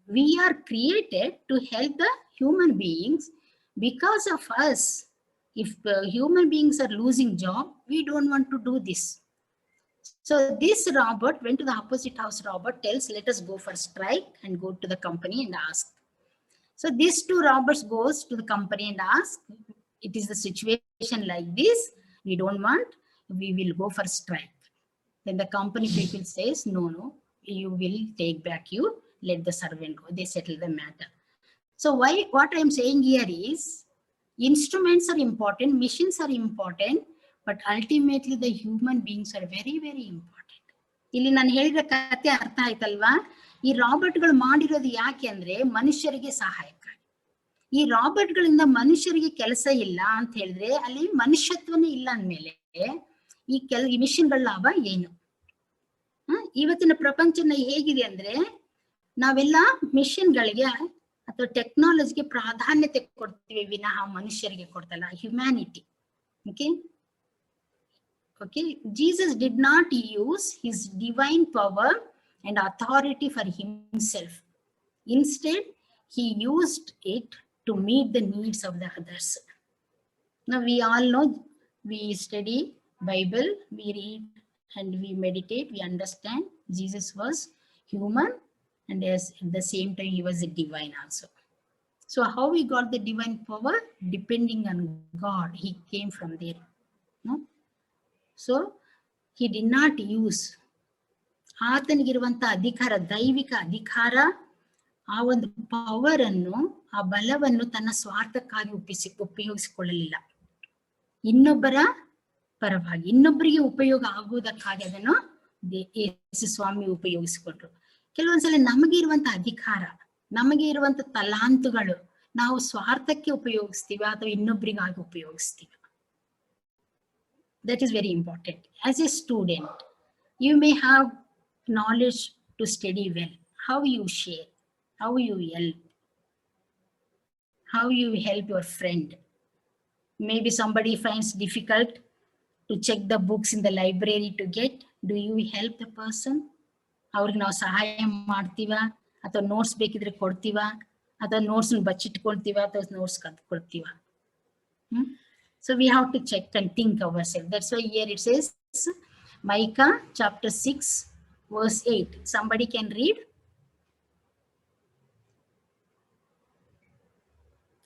We are created to help the human beings. Because of us, if human beings are losing job, we don't want to do this. So this Robert went to the opposite house. Robert tells, let us go for strike and go to the company and ask. So these two robbers goes to the company and ask, it is the situation like this, we don't want, we will go for strike. Then the company people says, no, you will take back you, let the servant go. They settle the matter. So what I'm saying here is, instruments are important, machines are important, but ultimately the human beings are very, very important. ಇಲ್ಲಿ ನಾನು ಹೇಳಿದ ಕಥೆ ಅರ್ಥ ಆಯ್ತಲ್ವಾ? ಈ ರಾಬರ್ಟ್ಗಳು ಮಾಡಿರೋದು ಯಾಕೆ ಅಂದ್ರೆ ಮನುಷ್ಯರಿಗೆ ಸಹಾಯಕ್ಕಾಗಿ. ಈ ರಾಬರ್ಟ್ಗಳಿಂದ ಮನುಷ್ಯರಿಗೆ ಕೆಲಸ ಇಲ್ಲ ಅಂತ ಹೇಳಿದ್ರೆ ಅಲ್ಲಿ ಮನುಷ್ಯತ್ವನೇ ಇಲ್ಲ ಅಂದ್ಮೇಲೆ ಈ ಮಿಷನ್ಗಳ ಲಾಭ ಏನು? ಇವತ್ತಿನ ಪ್ರಪಂಚನ ಹೇಗಿದೆ ಅಂದ್ರೆ ನಾವೆಲ್ಲ ಮಿಷನ್ಗಳಿಗೆ ಅಥವಾ ಟೆಕ್ನಾಲಜಿಗೆ ಪ್ರಾಧಾನ್ಯತೆ ಕೊಡ್ತೀವಿ ವಿನಃ ಮನುಷ್ಯರಿಗೆ ಕೊಡ್ತಲ್ಲ. Humanity. Okay, Jesus did not use his divine power and authority for himself. Instead, he used it to meet the needs of the others. Now we all know, we study Bible, we read and we meditate, we understand Jesus was human and at the same time he was a divine also. So how he got the divine power? Depending on God, he came from there. No? So he did not use ಆತನಿಗಿರುವಂತ ಅಧಿಕಾರ, ದೈವಿಕ ಅಧಿಕಾರ, ಆ ಒಂದು power ಅನ್ನು, ಆ ಬಲವನ್ನು ತನ್ನ ಸ್ವಾರ್ಥಕ್ಕಾಗಿ ಉಪಯೋಗಿಸಿಕೊಳ್ಳಲಿಲ್ಲ. ಇನ್ನೊಬ್ಬರ ಪರವಾಗಿ, ಇನ್ನೊಬ್ಬರಿಗೆ ಉಪಯೋಗ ಆಗುವುದಕ್ಕಾಗಿ ಅದನ್ನು ಯೇಸು ಸ್ವಾಮಿ ಉಪಯೋಗಿಸಿಕೊಂಡ್ರು. ಕೆಲವೊಂದ್ಸಲ ನಮಗೆ ಇರುವಂತ ಅಧಿಕಾರ, ನಮಗೆ ಇರುವಂತ ತಲಾಂತುಗಳು ನಾವು ಸ್ವಾರ್ಥಕ್ಕೆ ಉಪಯೋಗಿಸ್ತೀವಿ ಅಥವಾ ಇನ್ನೊಬ್ಬರಿಗಾಗಿ ಉಪಯೋಗಿಸ್ತೀವಿ. That is very important. As a student, you may have knowledge to study well. How you share, how you help, how you help your friend. Maybe somebody finds difficult to check the books in the library to get. Do you help the person? ಅವ್ರಿಗೆ ನಾವು ಸಹಾಯ ಮಾಡ್ತೀವ ಅಥವಾ notes ಬೇಕಿದ್ರೆ ಕೊಡ್ತೀವ ಅಥವಾ notes ಬಚ್ಚಿಟ್ಕೊಳ್ತೀವ ಅಥವಾ notes ಕಲ್ತ್ಕೊಳ್ತೀವ? So we have to check and think ourselves. That's why here it says Micah chapter 6 verse 8. Somebody can read?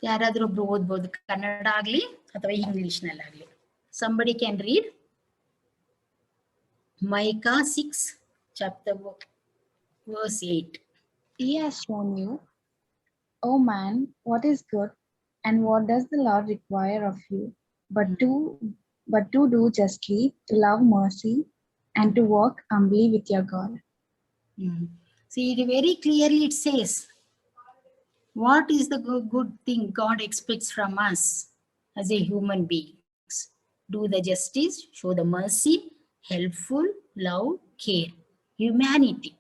ಯಾರಾದ್ರೂ ಒಬ್ರು ಓದ್ಬೋದು, ಕನ್ನಡ ಆಗ್ಲಿ ಅಥವಾ English ನಲ್ಲಾಗ್ಲಿ. Somebody can read Micah 6 chapter verse 8. He has shown you, O man, what is good, and what does the Lord require of you, but to do justly, to love mercy, and to walk humbly with your God. See, very clearly it says, what is the good thing God expects from us as a human beings? Do the justice, show the mercy, helpful, love, care, humanity.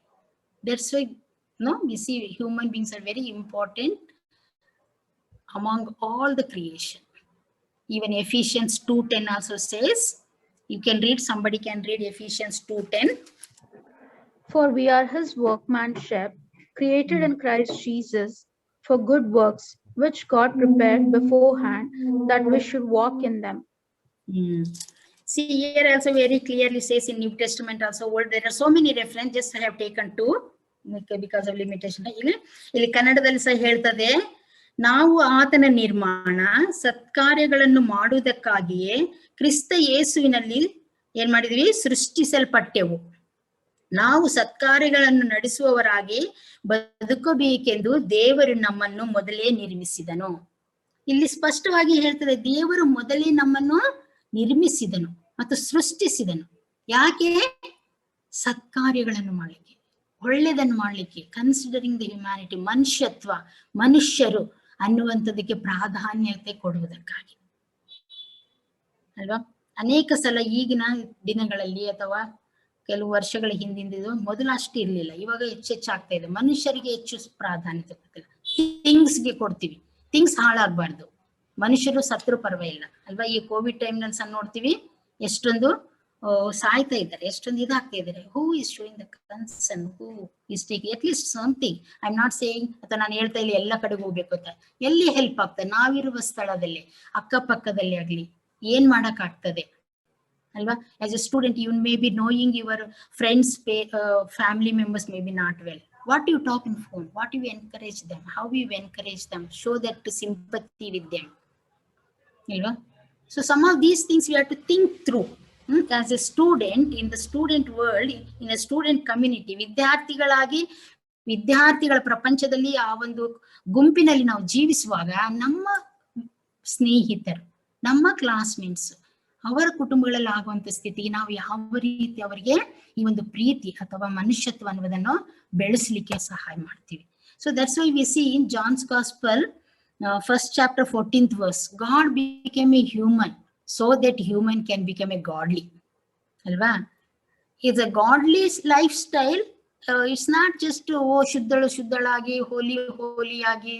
That's why No, we see human beings are very important among all the creation. Even Ephesians 2:10 also says, you can read, somebody can read Ephesians 2:10. For we are his workmanship, created in Christ Jesus for good works, which God prepared beforehand that we should walk in them. See, here also very clearly says in New Testament also, there are so many references, just I have taken two because of limitation. ಇಲ್ಲಿ ಕನ್ನಡದಲ್ಲಿ ಸಹ ಹೇಳ್ತದೆ, ನಾವು ಆತನ ನಿರ್ಮಾಣ ಸತ್ಕಾರ್ಯಗಳನ್ನು ಮಾಡುವುದಕ್ಕಾಗಿಯೇ ಕ್ರಿಸ್ತ ಯೇಸುವಿನಲ್ಲಿ ಏನ್ ಮಾಡಿದ್ವಿ, ಸೃಷ್ಟಿಸಲ್ಪಟ್ಟೆವು. ನಾವು ಸತ್ಕಾರ್ಯಗಳನ್ನು ನಡೆಸುವವರಾಗಿ ಬದುಕಬೇಕೆಂದು ದೇವರು ನಮ್ಮನ್ನು ಮೊದಲೇ ನಿರ್ಮಿಸಿದನು. ಇಲ್ಲಿ ಸ್ಪಷ್ಟವಾಗಿ ಹೇಳ್ತದೆ, ದೇವರು ಮೊದಲೇ ನಮ್ಮನ್ನು ನಿರ್ಮಿಸಿದನು ಮತ್ತು ಸೃಷ್ಟಿಸಿದನು. ಯಾಕೆ? ಸತ್ಕಾರ್ಯಗಳನ್ನು ಮಾಡಲಿಕ್ಕೆ, ಒಳ್ಳೆದನ್ನು ಮಾಡಲಿಕ್ಕೆ, ಕನ್ಸಿಡರಿಂಗ್ ದ ಹ್ಯುಮ್ಯಾನಿಟಿ, ಮನುಷ್ಯತ್ವ, ಮನುಷ್ಯರು ಅನ್ನುವಂಥದ್ದಕ್ಕೆ ಪ್ರಾಧಾನ್ಯತೆ ಕೊಡುವುದಕ್ಕಾಗಿ ಅಲ್ವಾ. ಅನೇಕ ಸಲ ಈಗಿನ ದಿನಗಳಲ್ಲಿ ಅಥವಾ ಕೆಲವು ವರ್ಷಗಳ ಹಿಂದಿಂದಿದ್ದು ಮೊದಲು ಅಷ್ಟು ಇರ್ಲಿಲ್ಲ, ಇವಾಗ ಹೆಚ್ಚೆಚ್ಚಾಗ್ತಾ ಇದೆ. ಮನುಷ್ಯರಿಗೆ ಹೆಚ್ಚು ಪ್ರಾಧಾನ್ಯತೆ ಕೊಡ್ತಿಲ್ಲ, ಥಿಂಗ್ಸ್ಗೆ ಕೊಡ್ತೀವಿ. ಥಿಂಗ್ಸ್ ಹಾಳಾಗ್ಬಾರ್ದು, ಮನುಷ್ಯರು ಸತ್ರು ಪರವಾಗಿಲ್ಲ ಅಲ್ವಾ. ಈ ಕೋವಿಡ್ ಟೈಮ್ ನಲ್ಲಿ ಸಹ ನೋಡ್ತೀವಿ ಎಷ್ಟೊಂದು ಸಾಯ್ತಾ ಇದ್ದಾರೆ, ಎಷ್ಟೊಂದು ಇದಾಗ್ತಾ ಇದ್ದಾರೆ. Who is showing the concern, who is taking at least something. I am not saying, ಅಥವಾ ನಾನು ಹೇಳ್ತಾ ಇಲ್ಲ ಎಲ್ಲ ಕಡೆಗೆ ಹೋಗ್ಬೇಕು ಅಂತ. ಎಲ್ಲಿ ಹೆಲ್ಪ್ ಆಗ್ತದೆ, ನಾವಿರುವ ಸ್ಥಳದಲ್ಲಿ ಅಕ್ಕಪಕ್ಕದಲ್ಲಿ ಆಗ್ಲಿ ಏನ್ ಮಾಡಕ್ ಆಗ್ತದೆ ಅಲ್ವಾ. As a student you may be knowing your friends, family members may be not well. What you talk in phone, what you encourage them, how you encourage them, show that sympathy with them. So some of these things we have to think through. As a student, in the student world, in a student community, ವಿದ್ಯಾರ್ಥಿಗಳಾಗಿ ವಿದ್ಯಾರ್ಥಿಗಳ ಪ್ರಪಂಚದಲ್ಲಿ ಆ ಒಂದು ಗುಂಪಿನಲ್ಲಿ ನಾವು ಜೀವಿಸುವಾಗ ನಮ್ಮ ಸ್ನೇಹಿತರು, ನಮ್ಮ classmates, ಅವರ ಕುಟುಂಬಗಳಲ್ಲಿ ಆಗುವಂತ ಸ್ಥಿತಿಗೆ ನಾವು ಯಾವ ರೀತಿ ಅವರಿಗೆ ಈ ಒಂದು ಪ್ರೀತಿ ಅಥವಾ ಮನುಷ್ಯತ್ವ ಅನ್ನುವುದನ್ನು ಬೆಳೆಸಲಿಕ್ಕೆ ಸಹಾಯ ಮಾಡ್ತೀವಿ. So that's why we see in John's gospel first chapter 14th verse, God became a human so that human can become a godly. ಅಲ್ವಾ? It's a godly lifestyle. It's not just ಶುದ್ಧಳಾಗಿ ಹೋಲಿಯಾಗಿ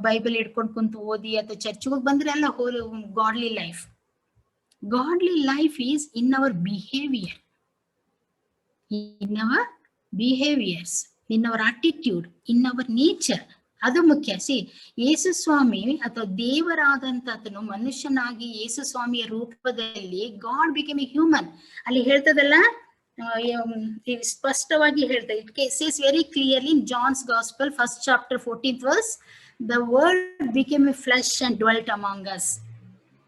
ಬೈಬಲ್ ಹಿಡ್ಕೊಂಡು ಕುಂತು ಓದಿ ಅಥವಾ ಚರ್ಚ್ಗೆ ಬಂದ್ರೆ ಅಲ್ಲ godly life. Godly life is in our behavior, in our behaviors, in our attitude, in our nature. ಅದು ಮುಖ್ಯ. ಯೇಸು ಸ್ವಾಮಿ ಅಥವಾ ದೇವರಾದಂತನು ಮನುಷ್ಯನಾಗಿ ಯೇಸು ಸ್ವಾಮಿಯ ರೂಪದಲ್ಲಿ ಗಾಡ್ ಬಿಕಮ್ ಎ ಹ್ಯೂಮನ್. ಅಲ್ಲಿ ಹೇಳ್ತದಲ್ಲ, ಸ್ಪಷ್ಟವಾಗಿ ಹೇಳ್ತದೆ. It says very clearly in John's gospel first chapter 14th verse, the word became a flesh and dwelt among us.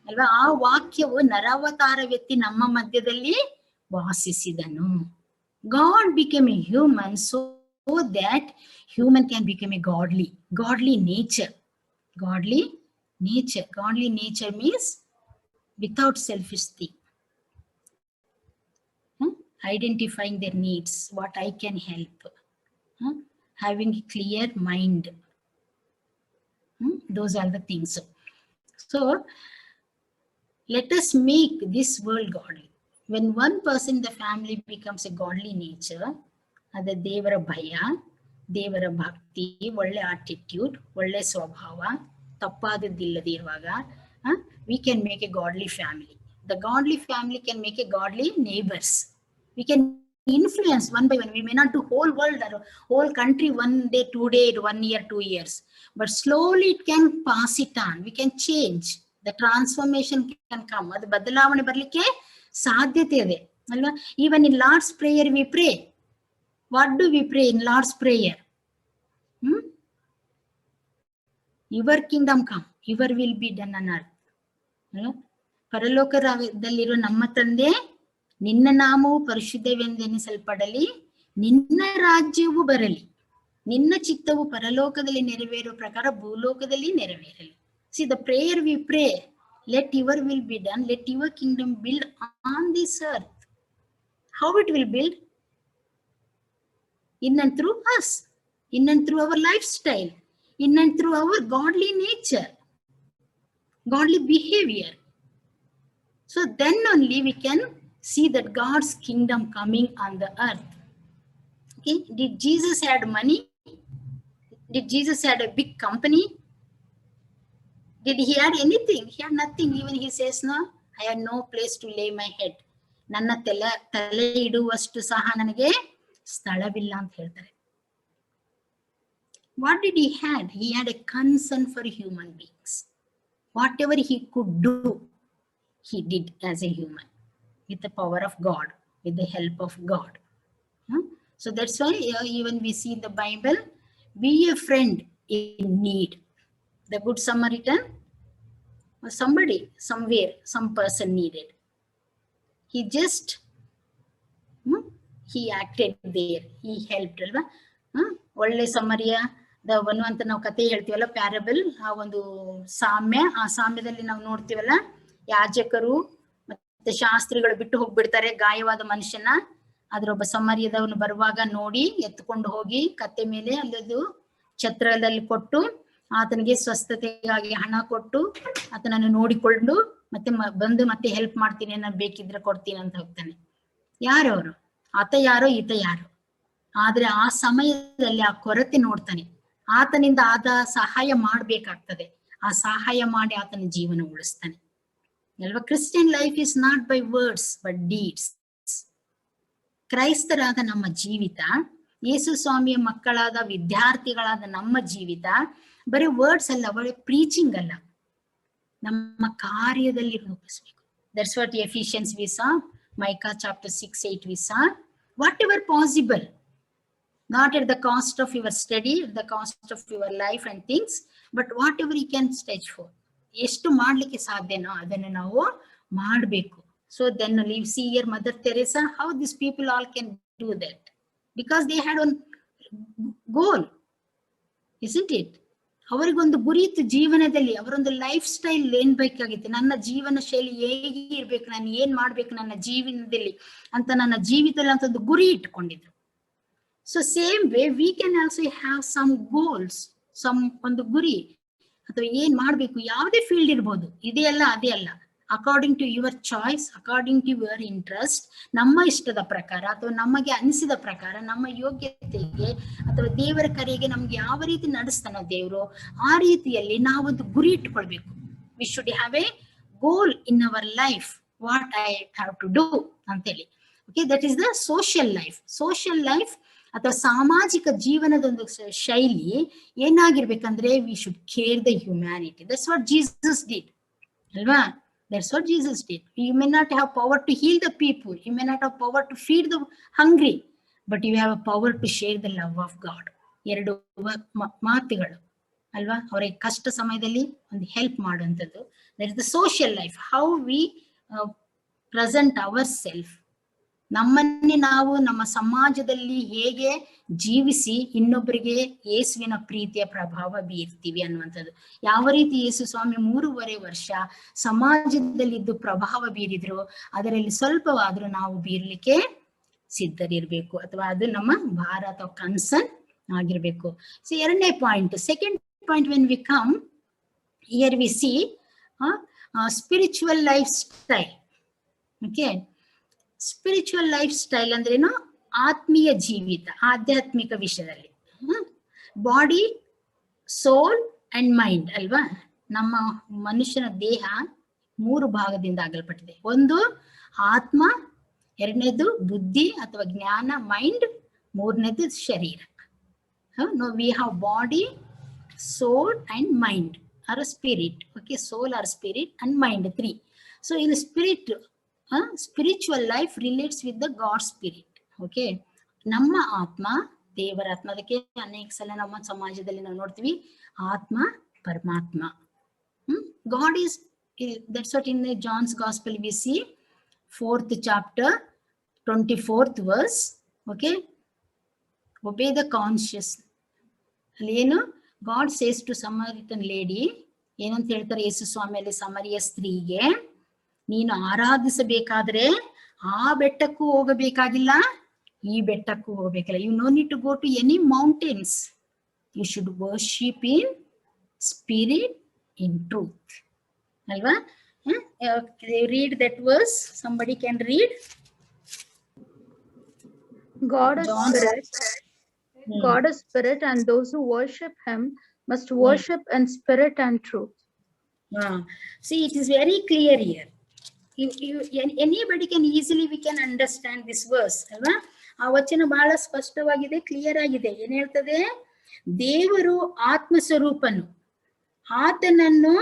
ಅಲ್ವಾ? ಆ ವಾಕ್ಯವು ನರಾವತಾರವೆತ್ತಿ ನಮ್ಮ ಮಧ್ಯದಲ್ಲಿ ವಾಸಿಸಿದನು. God became a human so that human can become a godly nature. Godly nature means without selfish thing, identifying their needs, what I can help, having a clear mind. Those are the things. So let us make this world godly. When one person in the family becomes a godly nature, ಅದು ದೇವರ ಭಯ, ದೇವರ ಭಕ್ತಿ, ಒಳ್ಳೆ attitude, ಒಳ್ಳೆ ಸ್ವಭಾವ, ತಪ್ಪಾದದ್ದಿಲ್ಲದೆ ಇರುವಾಗ, we can make a godly family. The godly family can make a godly neighbors. We can influence one by one. We may not do whole world or whole country one day, 2 days, 1 year, 2 years, but slowly it can pass it on. We can change. The transformation can come. ಅದು ಬದಲಾವಣೆ ಬರ್ಲಿಕ್ಕೆ ಸಾಧ್ಯತೆ ಇದೆ ಅಲ್ವಾ. Even in Lord's Prayer we pray. What do we pray in Lord's Prayer? Your kingdom come, your will be done on earth. ಪರಲೋಕದಲ್ಲಿರೋ ನಮ್ಮ ತಂದೆ, ನಿನ್ನ ನಾಮವು ಪರಿಶುದ್ಧವೆಂದೆನಿಸಲ್ಪಡಲಿ, ನಿನ್ನ ರಾಜ್ಯವು ಬರಲಿ, ನಿನ್ನ ಚಿತ್ತವು ಪರಲೋಕದಲ್ಲಿ ನೆರವೇರುವ ಪ್ರಕಾರ ಭೂಲೋಕದಲ್ಲಿ ನೆರವೇರಲಿ. See, the prayer we pray, let your will be done, let your kingdom build on this earth. How it will build? In and through us, in and through our lifestyle, in and through our godly nature, godly behavior. So then only we can see that God's kingdom coming on the earth. Okay? Did Jesus had money? Did Jesus had a big company? Did he had anything? He had nothing. Even he says, no, I have no place to lay my head. ನನ್ನ ತಲೆ ಇಡುವಷ್ಟು ಸಹ ನನಗೆ ಸ್ಥಳವಿಲ್ಲ ಅಂತ ಹೇಳ್ತಾರೆ. What did he had? He had a concern for human beings. Whatever he could do, he did as a human, with the power of God, with the help of God. So that's why even we see in the Bible, be a friend in need. The Good Samaritan was somebody, somewhere, some person needed. He just, he acted there. He helped. ಅಲ್ವಾ? ಒಳ್ಳೆ ಸಮರಿಯದವನು ಅಂತ ನಾವು ಕತೆ ಹೇಳ್ತೀವಲ್ಲ, parable, ಆ ಒಂದು ಸಾಮ್ಯ, ಆ ಸಾಮ್ಯದಲ್ಲಿ ನಾವು ನೋಡ್ತೀವಲ್ಲ, ಯಾಜಕರು ಮತ್ತೆ ಶಾಸ್ತ್ರಿಗಳು ಬಿಟ್ಟು ಹೋಗ್ಬಿಡ್ತಾರೆ ಗಾಯವಾದ ಮನುಷ್ಯನ. ಅದ್ರೊಬ್ಬ ಸಮರಿಯದವನು ಬರುವಾಗ ನೋಡಿ ಎತ್ಕೊಂಡು ಹೋಗಿ ಕತ್ತೆ ಮೇಲೆ ಅಲ್ಲದು ಛತ್ರದಲ್ಲಿ ಕೊಟ್ಟು ಆತನಿಗೆ ಸ್ವಸ್ಥತೆಗಾಗಿ ಹಣ ಕೊಟ್ಟು ಆತನನ್ನು ನೋಡಿಕೊಂಡು ಮತ್ತೆ ಬಂದು ಮತ್ತೆ ಹೆಲ್ಪ್ ಮಾಡ್ತೀನಿ, ನಾನು ಬೇಕಿದ್ರೆ ಕೊಡ್ತೀನಿ ಅಂತ ಹೋಗ್ತಾನೆ. ಯಾರವರು? ಆತ ಯಾರೋ ಈತ ಯಾರೋ, ಆದ್ರೆ ಆ ಸಮಯದಲ್ಲಿ ಆ ಕೊರತೆ ನೋಡ್ತಾನೆ. ಆತನಿಂದ ಆದ ಸಹಾಯ ಮಾಡ್ಬೇಕಾಗ್ತದೆ. ಆ ಸಹಾಯ ಮಾಡಿ ಆತನ ಜೀವನ ಉಳಿಸ್ತಾನೆ ಅಲ್ವಾ? Christian life is not by words but deeds. ಕ್ರೈಸ್ತರಾದ ನಮ್ಮ ಜೀವಿತ, ಯೇಸು ಸ್ವಾಮಿಯ ಮಕ್ಕಳಾದ ವಿದ್ಯಾರ್ಥಿಗಳಾದ ನಮ್ಮ ಜೀವಿತ ಬರೀ ವರ್ಡ್ಸ್ ಅಲ್ಲ, ಬರೀ ಪ್ರೀಚಿಂಗ್ ಅಲ್ಲ, ನಮ್ಮ ಕಾರ್ಯದಲ್ಲಿ ರೂಪಿಸ್ಬೇಕು. That's what Ephesians we saw, Micah chapter 6:8 we saw, whatever possible, not at the cost of your study, at the cost of your life and things, but whatever you can stretch for. ಎಷ್ಟು ಮಾಡ್ಲಿಕ್ಕೆ ಸಾಧ್ಯನೋ ಅದನ್ನು ನಾವು ಮಾಡಬೇಕು. So then you see here Mother Teresa, how these people all can do that, because they had one goal, isn't it? ಅವರಿಗೊಂದು ಗುರಿ ಇತ್ತು ಜೀವನದಲ್ಲಿ. ಅವರೊಂದು ಲೈಫ್ ಸ್ಟೈಲ್ ಏನ್ ಬೇಕಾಗಿತ್ತು, ನನ್ನ ಜೀವನ ಶೈಲಿ ಹೇಗೆ ಇರ್ಬೇಕು, ನಾನು ಏನ್ ಮಾಡ್ಬೇಕು ನನ್ನ ಜೀವನದಲ್ಲಿ ಅಂತ, ನನ್ನ ಜೀವಿತದಲ್ಲಿ ಅಂತ ಒಂದು ಗುರಿ ಇಟ್ಕೊಂಡಿದ್ರು. So same way we can also have some goals, some ಒಂದು ಗುರಿ, ಅಥವಾ ಏನ್ ಮಾಡ್ಬೇಕು, ಯಾವುದೇ ಫೀಲ್ಡ್ ಇರ್ಬೋದು, ಇದೇ ಅಲ್ಲ ಅದೇ ಅಲ್ಲ, according to your choice, according to your interest, ನಮ್ಮ ಇಷ್ಟದ ಪ್ರಕಾರ ಅಥವಾ ನಮಗೆ ಅನಿಸಿದ ಪ್ರಕಾರ, ನಮ್ಮ ಯೋಗ್ಯತೆಗೆ ಅಥವಾ ದೇವರ ಕರೆಗೆ ನಮ್ಗೆ ಯಾವ ರೀತಿ ನಡೆಸ್ತಾನೋ ದೇವರು, ಆ ರೀತಿಯಲ್ಲಿ ನಾವೊಂದು ಗುರಿ ಇಟ್ಕೊಳ್ಬೇಕು. We should have a goal in our life, what I have to do ಅಂತೇಳಿ. Okay, that is the social life. Social life ಅಥವಾ ಸಾಮಾಜಿಕ ಜೀವನದ ಒಂದು ಶೈಲಿ ಏನಾಗಿರ್ಬೇಕಂದ್ರೆ, we should care the humanity. That's what Jesus did ಅಲ್ವಾ? That's what Jesus did. You may not have power to heal the people, you may not have power to feed the hungry, but you have a power to share the love of God. ಎರಡು ಮಾತುಗಳು ಅಲ್ವಾ? ಅವರಿಗೆ ಕಷ್ಟ ಸಮಯದಲ್ಲಿ ಒಂದು help ಮಾಡುವಂಥದ್ದು. That is the social life, how we present our self. ನಮ್ಮನ್ನೇ ನಾವು ನಮ್ಮ ಸಮಾಜದಲ್ಲಿ ಹೇಗೆ ಜೀವಿಸಿ ಇನ್ನೊಬ್ಬರಿಗೆ ಯೇಸುವಿನ ಪ್ರೀತಿಯ ಪ್ರಭಾವ ಬೀರ್ತೀವಿ ಅನ್ನುವಂಥದ್ದು. ಯಾವ ರೀತಿ ಯೇಸು ಸ್ವಾಮಿ 3.5 ವರ್ಷ ಸಮಾಜದಲ್ಲಿದ್ದು ಪ್ರಭಾವ ಬೀರಿದ್ರು, ಅದರಲ್ಲಿ ಸ್ವಲ್ಪವಾದ್ರೂ ನಾವು ಬೀರ್ಲಿಕ್ಕೆ ಸಿದ್ಧರಿರ್ಬೇಕು, ಅಥವಾ ಅದು ನಮ್ಮ ಭಾರ ಅಥವಾ ಕನ್ಸರ್ನ್ ಆಗಿರ್ಬೇಕು. ಸೊ ಎರಡನೇ point, second point, when we come here V C spiritual life style. Okay, spiritual life style ಅಂದ್ರೇನು? ಆತ್ಮೀಯ ಜೀವಿತ, ಆಧ್ಯಾತ್ಮಿಕ ವಿಷಯದಲ್ಲಿ. ಬಾಡಿ, ಸೋಲ್ ಅಂಡ್ ಮೈಂಡ್ ಅಲ್ವಾ? ನಮ್ಮ ಮನುಷ್ಯನ ದೇಹ 3 ಭಾಗದಿಂದ ಆಗಲ್ಪಟ್ಟಿದೆ. ಒಂದು ಆತ್ಮ, ಎರಡನೇದು ಬುದ್ಧಿ ಅಥವಾ ಜ್ಞಾನ ಮೈಂಡ್, ಮೂರನೇದು ಶರೀರ. We have body, soul and mind or spirit. Okay, soul or spirit and mind 3. So in spirit, spiritual life relates with the God spirit. Okay, ನಮ್ಮ ಆತ್ಮ ದೇವರ ಆತ್ಮ. ಅದಕ್ಕೆ ಅನೇಕ ಸಲ ನಮ್ಮ ಸಮಾಜದಲ್ಲಿ ನಾವು ನೋಡ್ತೀವಿ, ಆತ್ಮ ಪರಮಾತ್ಮ. God is, that's what in John's gospel we see 4th chapter 24th verse. Okay, obey the conscious. ಅಲ್ಲಿ ಏನು God says to Samaritan lady, ಏನಂತ ಹೇಳ್ತಾರೆ ಯೇಸು ಸ್ವಾಮಿಯಲ್ಲಿ ಸಮರಿಯ ಸ್ತ್ರೀಗೆ, ನೀನು ಆರಾಧಿಸಬೇಕಾದ್ರೆ ಆ ಬೆಟ್ಟಕ್ಕೂ ಹೋಗಬೇಕಾಗಿಲ್ಲ, ಈ ಬೆಟ್ಟಕ್ಕೂ ಹೋಗಬೇಕಿಲ್ಲ. You no need to go to any mountains, you should worship in spirit, in truth ಅಲ್ವಾ? Read that verse. Somebody can read. God is John. spirit. God is spirit, and those who worship him must worship in spirit and truth. See, it is very clear here. Anybody can easily, we can understand this verse ಅಲ್ವಾ. ಆ ವಚನ ಬಹಳ ಸ್ಪಷ್ಟವಾಗಿದೆ, clear ಆಗಿದೆ. ಏನ್ ಹೇಳ್ತದೆ? ದೇವರು ಆತ್ಮ ಸ್ವರೂಪನು, ಆತನನ್ನು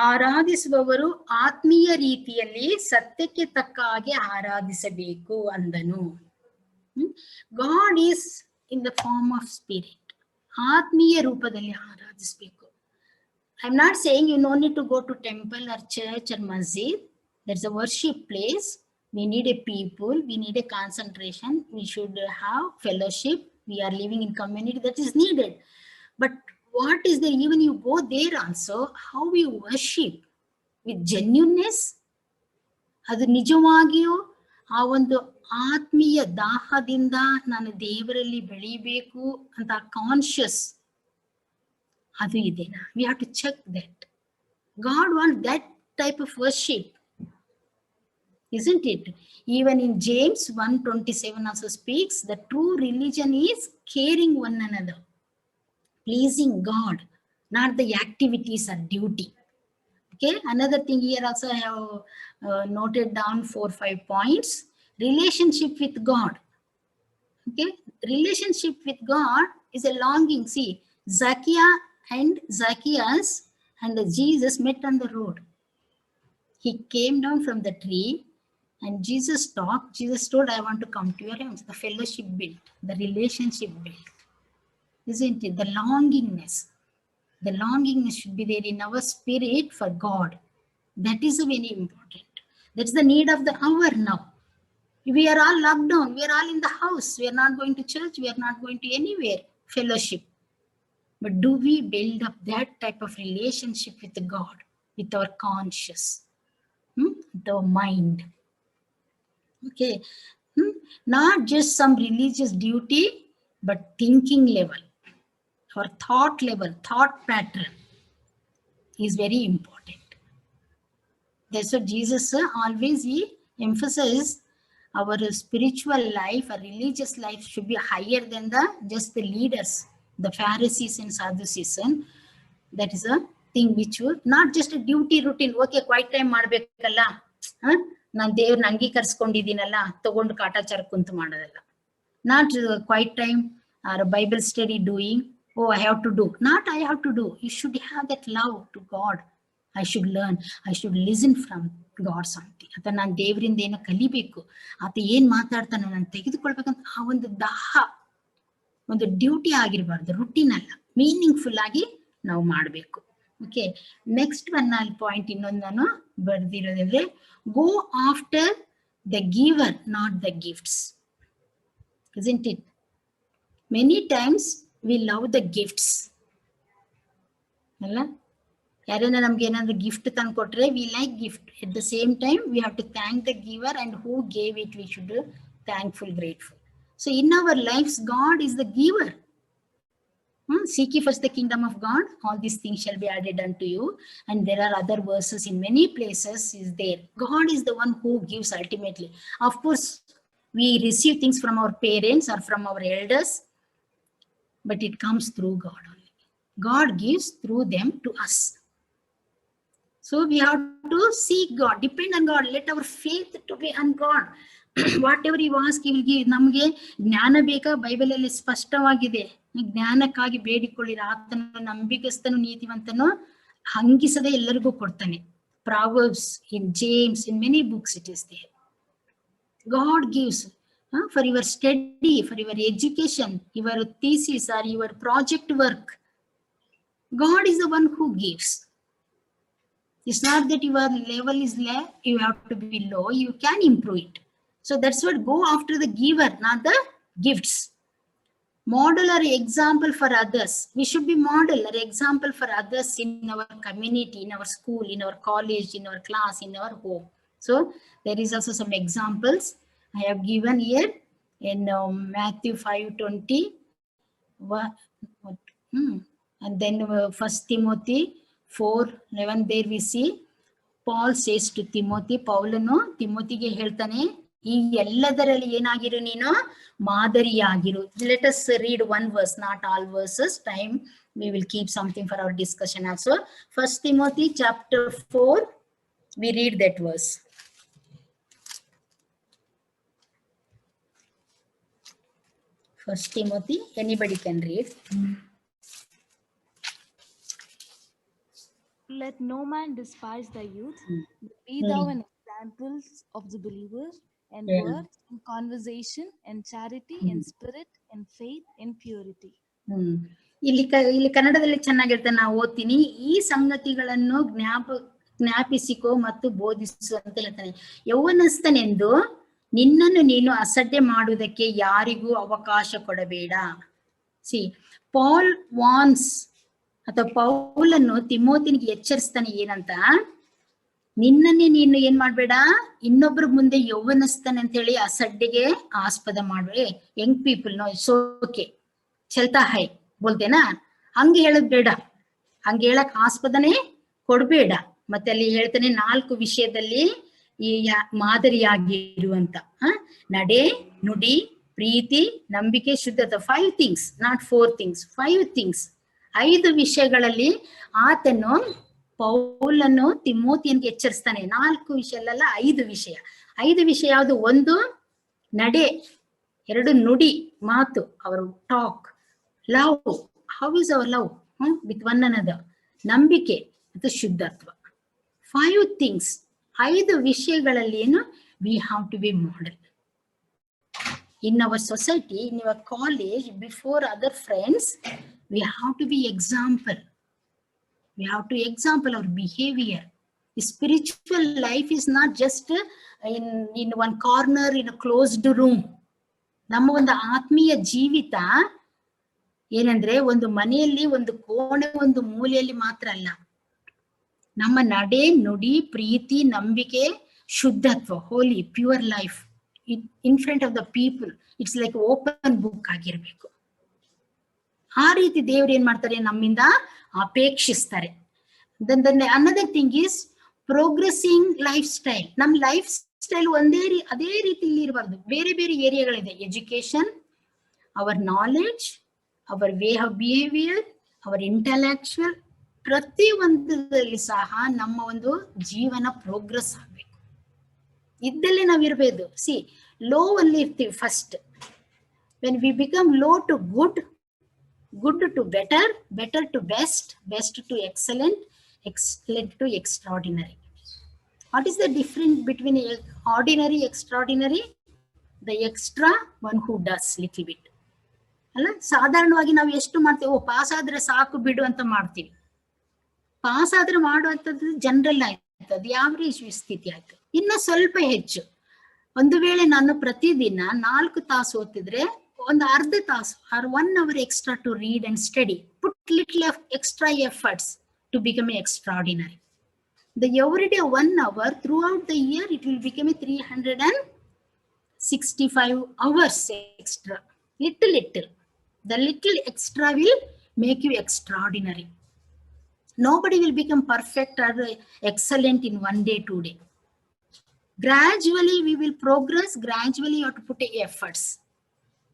ಆರಾಧಿಸುವವರು ಆತ್ಮೀಯ ರೀತಿಯಲ್ಲಿ ಸತ್ಯಕ್ಕೆ ತಕ್ಕ ಹಾಗೆ ಆರಾಧಿಸಬೇಕು ಅಂದನು. God is in the form of spirit. ಆತ್ಮೀಯ ರೂಪದಲ್ಲಿ ಆರಾಧಿಸಬೇಕು. I am not saying you no need to go to temple or church or masjid. There's a worship place. We need a people. We need a concentration. We should have fellowship. We are living in community. That is needed. But what is there? Even you go there also, how you worship with genuineness. ಅದು ನಿಜವಾಗಿಯೂ ಆ ಒಂದು ಆತ್ಮೀಯ ದಾಹದಿಂದ ನಾನು ದೇವರಲ್ಲಿ ಬೆಳಿಬೇಕು ಅಂತ conscious ಅದು ಇದೆನಾ? We have to check that. God wants that type of worship. Isn't it? Even in James 1:27 also speaks, the true religion is caring one another, pleasing God, not the activities or duty. Okay, another thing here also I have noted down 4-5 points. Relationship with God. Okay, relationship with God is a longing. See, Zacchaeus and Jesus met on the road. He came down from the tree and Jesus talked. Jesus told, I want to come to your house. The fellowship built, the relationship built. Isn't it? The longingness. The longingness should be there in our spirit for God. That is very important. That's the need of the hour now. We are all locked down. We are all in the house. We are not going to church. We are not going to anywhere. Fellowship. But do we build up that type of relationship with God, with our conscience, with our mind? Okay, not just some religious duty, but thinking level or thought level, thought pattern is very important. That's what Jesus always he emphasizes. Our spiritual life, our religious life should be higher than just the leaders, the Pharisees and Sadducees. That is a thing which would not just a duty routine. Okay, quiet time ಮಾಡ್ಬೇಕಲ್ಲ, ನಾನು ದೇವ್ರನ್ನ ಅಂಗೀಕರಿಸ್ಕೊಂಡಿದ್ದೀನಲ್ಲ, ತಗೊಂಡು ಕಾಟಾಚಾರ ಕುಂತು ಮಾಡೋದಲ್ಲ. Not quiet time or Bible study doing. Oh, I have to do. Not I have to do. You should have that love to God. I should learn. I should listen from God something. ಅಥವಾ ನಾನು ದೇವರಿಂದ ಏನೋ ಕಲಿಬೇಕು, ಆತ ಏನ್ ಮಾತಾಡ್ತಾನೋ ನಾನು ತೆಗೆದುಕೊಳ್ಬೇಕಂತ ಆ ಒಂದು ದಾಹ, ಒಂದು ಡ್ಯೂಟಿ ಆಗಿರಬಾರ್ದು, ರುಟೀನ್ ಅಲ್ಲ, ಮೀನಿಂಗ್ಫುಲ್ ಆಗಿ ನಾವು ಮಾಡಬೇಕು. ಓಕೆ, ನೆಕ್ಸ್ಟ್ ಒನ್ ಪಾಯಿಂಟ್ ಇನ್ನೊಂದು ನಾನು ಬರ್ದಿರೋದಂದ್ರೆ, go after the giver, not the gifts. Isn't it? Many times we love the gifts. ಅಲ್ಲ, ಯಾರನ್ನ ನಮ್ಗೆ ಏನಾದ್ರು ಗಿಫ್ಟ್ ತಂದು ಕೊಟ್ರೆ we like gift. At the same time we have to thank the giver and who gave it. We should thankful, grateful. So in our lives, God is the giver. Seek ye first the kingdom of God, all these things shall be added unto you. And there are other verses in many places is there. God is the one who gives ultimately. Of course, we receive things from our parents or from our elders, but it comes through God only. God gives through them to us. So we have to seek God, depend on God, let our faith to be on God. Whatever you ask, he will give. ನಮಗೆ ಜ್ಞಾನ ಬೇಕಾ? Bible ಅಲ್ಲಿ ಸ್ಪಷ್ಟವಾಗಿದೆ, ಜ್ಞಾನಕ್ಕಾಗಿ ಬೇಡಿಕೊಳ್ಳಿರ, ಆತನು ನಂಬಿಗಸ್ತನು ನೀತಿವಂತನು, ಹಂಗಿಸದೆ ಎಲ್ಲರಿಗೂ ಕೊಡ್ತಾನೆ. Proverbs, in James, in many books it is there. God gives for your study, for your education, your thesis or your project work. God is the one who gives. It's not that your level is low, you have to be low, you can improve it. So that's what, go after the giver, not the gifts. Model or example for others. We should be model or example for others in our community, in our school, in our college, in our class, in our home. So there is also some examples I have given here in Matthew 5:20. And then 1 Timothy 4:11, there we see Paul says to Timothy, ಪೌಲನು ತಿಮೋತಿಗೆ ಹೇಳ್ತಾನೆ, ಈ ಎಲ್ಲದರಲ್ಲಿ ಏನಾಗಿರು ನೀನು ಮಾದರಿಯಾಗಿರು. Let us read one verse, not all verses. Time we will keep something for our discussion also. First Timothy chapter 4, we read that verse. First Timothy, anybody can read. Let no man despise thy youth, but be thou an example of the believers, in words, in conversation, in charity, in spirit, in faith, in purity. ಇಲ್ಲಿ ಕನ್ನಡದಲ್ಲಿ ಚೆನ್ನಾಗಿರುತ್ತೆ, ನಾವು ಓದ್ತೀನಿ. ಈ ಸಂಗತಿಗಳನ್ನು ಜ್ಞಾಪಿಸಿಕೋ ಮತ್ತು ಬೋಧಿಸು ಅಂತ ಹೇಳ್ತಾನೆ. ಯೌವನಸ್ಥನೆಂದು ನಿನ್ನನ್ನು ನೀನು ಅಸಡ್ಡೆ ಮಾಡುವುದಕ್ಕೆ ಯಾರಿಗೂ ಅವಕಾಶ ಕೊಡಬೇಡ. ಸಿ, ಪಾಲ್ ವಾನ್ಸ್ ಅಥವಾ ಪೌಲನ್ನು ತಿಮೋತಿನಿಗೆ ಎಚ್ಚರಿಸ್ತಾನೆ ಏನಂತ, ನಿನ್ನನ್ನೇ ನೀನು ಏನ್ ಮಾಡ್ಬೇಡ, ಇನ್ನೊಬ್ರ ಮುಂದೆ ಯೌವನಸ್ಥನೆ ಅಂತ ಹೇಳಿ ಅಸಡ್ಡೆಗೆ ಆಸ್ಪದ ಮಾಡ್ಬೇಡ. ಯಂಗ್ ಪೀಪಲ್ ನೋ ಸೋಕೆ ಚಲ್ತಾ ಹೈ ಬೋಲ್ತೇನಾ, ಹಂಗೆ ಹೇಳದ್ ಬೇಡ, ಹಂಗೆ ಹೇಳಕ್ ಆಸ್ಪದನೆ ಕೊಡ್ಬೇಡ. ಮತ್ತೆ ಅಲ್ಲಿ ಹೇಳ್ತಾನೆ 4 ವಿಷಯದಲ್ಲಿ ಈ ಮಾದರಿಯಾಗಿರುವಂತ ನಡೆ, ನುಡಿ, ಪ್ರೀತಿ, ನಂಬಿಕೆ, ಶುದ್ಧತೆ. 5 things, not 4 things, 5 things. 5 ವಿಷಯಗಳಲ್ಲಿ ಆತನು ಪೌಲನ್ನು ತಿಮೋತಿಯನ್ಗೆ ಎಚ್ಚರಿಸ್ತಾನೆ. 4 ವಿಷಯ ಅಲ್ಲ, 5 ವಿಷಯ. 5 ವಿಷಯ ಯಾವುದು? 1 ನಡೆ, 2 ನುಡಿ ಮಾತು, ಅವರ talk. Love, how is our love with one another. ನಂಬಿಕೆ ಮತ್ತು ಶುದ್ಧತ್ವ. 5 things, 5 ವಿಷಯಗಳಲ್ಲಿ ಏನು, we have to be model in our society, in our college, before other friends. We have to be example. We have to example our behavior. The spiritual life is not just in one corner in a closed room. ನಮ್ಮ ಒಂದು ಆತ್ಮೀಯ ಜೀವಿತ ಏನಂದ್ರೆ ಒಂದು ಮನೆಯಲ್ಲಿ ಒಂದು ಕೋಣೆ ಒಂದು ಮೂಲೆಯಲ್ಲಿ ಮಾತ್ರ ಅಲ್ಲ. ನಮ್ಮ ನಡೆ, ನುಡಿ, ಪ್ರೀತಿ, ನಂಬಿಕೆ, ಶುದ್ಧತ್ವ, holy, pure life in front of the people, it's like open book ಆಗಿರ್ಬೇಕು. ಆ ರೀತಿ ದೇವ್ರು ಏನ್ ಮಾಡ್ತಾರೆ, ನಮ್ಮಿಂದ ಅಪೇಕ್ಷಿಸ್ತಾರೆ. Another thing is progressing life style. ನಮ್ ಲೈಫ್ ಸ್ಟೈಲ್ ಅದೇ ರೀತಿಯಲ್ಲಿ ಇರಬಾರ್ದು. ಬೇರೆ ಬೇರೆ ಏರಿಯಾಗಳಿದೆ. Education, our knowledge, our way of behaviour, our intellectual, ಪ್ರತಿ ಒಂದರಲ್ಲಿ ಸಹ ನಮ್ಮ ಒಂದು ಜೀವನ ಪ್ರೋಗ್ರೆಸ್ ಆಗ್ಬೇಕು. ಇದ್ದಲ್ಲೇ ನಾವ್ ಇರ್ಬೇಕು. ಸಿ, ಲೋ ಅಲ್ಲಿ ಇರ್ತೀವಿ first. When we become low to good, good to better, better to best, best to excellent, excellent to extraordinary. What is the difference between ordinary, extraordinary? The extra one who does little bit. ಅಲ್ಲ, ಸಾಧಾರಣವಾಗಿ ನಾವು ಎಷ್ಟು ಮಾಡ್ತೀವಿ, ಓ pass ಆದ್ರೆ ಸಾಕು ಬಿಡು ಅಂತ ಮಾಡ್ತೀವಿ. ಪಾಸ್ ಆದ್ರೆ ಮಾಡುವಂಥದ್ದು ಜನರಲ್ ಆಯ್ತು, ಅದು ಯಾವರೇಜ್ ಸ್ಥಿತಿ ಆಯ್ತು. ಇನ್ನು ಸ್ವಲ್ಪ ಹೆಚ್ಚು, ಒಂದು ವೇಳೆ ನಾನು ಪ್ರತಿದಿನ 4 ತಾಸು ಓದ್ತಿದ್ರೆ ಒಂದು ಅರ್ಧ ತಾಸು or 1 hour extra to read and study, put little of extra efforts to become extraordinary. The everyday 1 hour throughout the year, it will become 365 hours extra. Little. The little extra will make you extraordinary. Nobody will become perfect or excellent in 1 day, 2 day. Gradually we will progress. Gradually you have to put efforts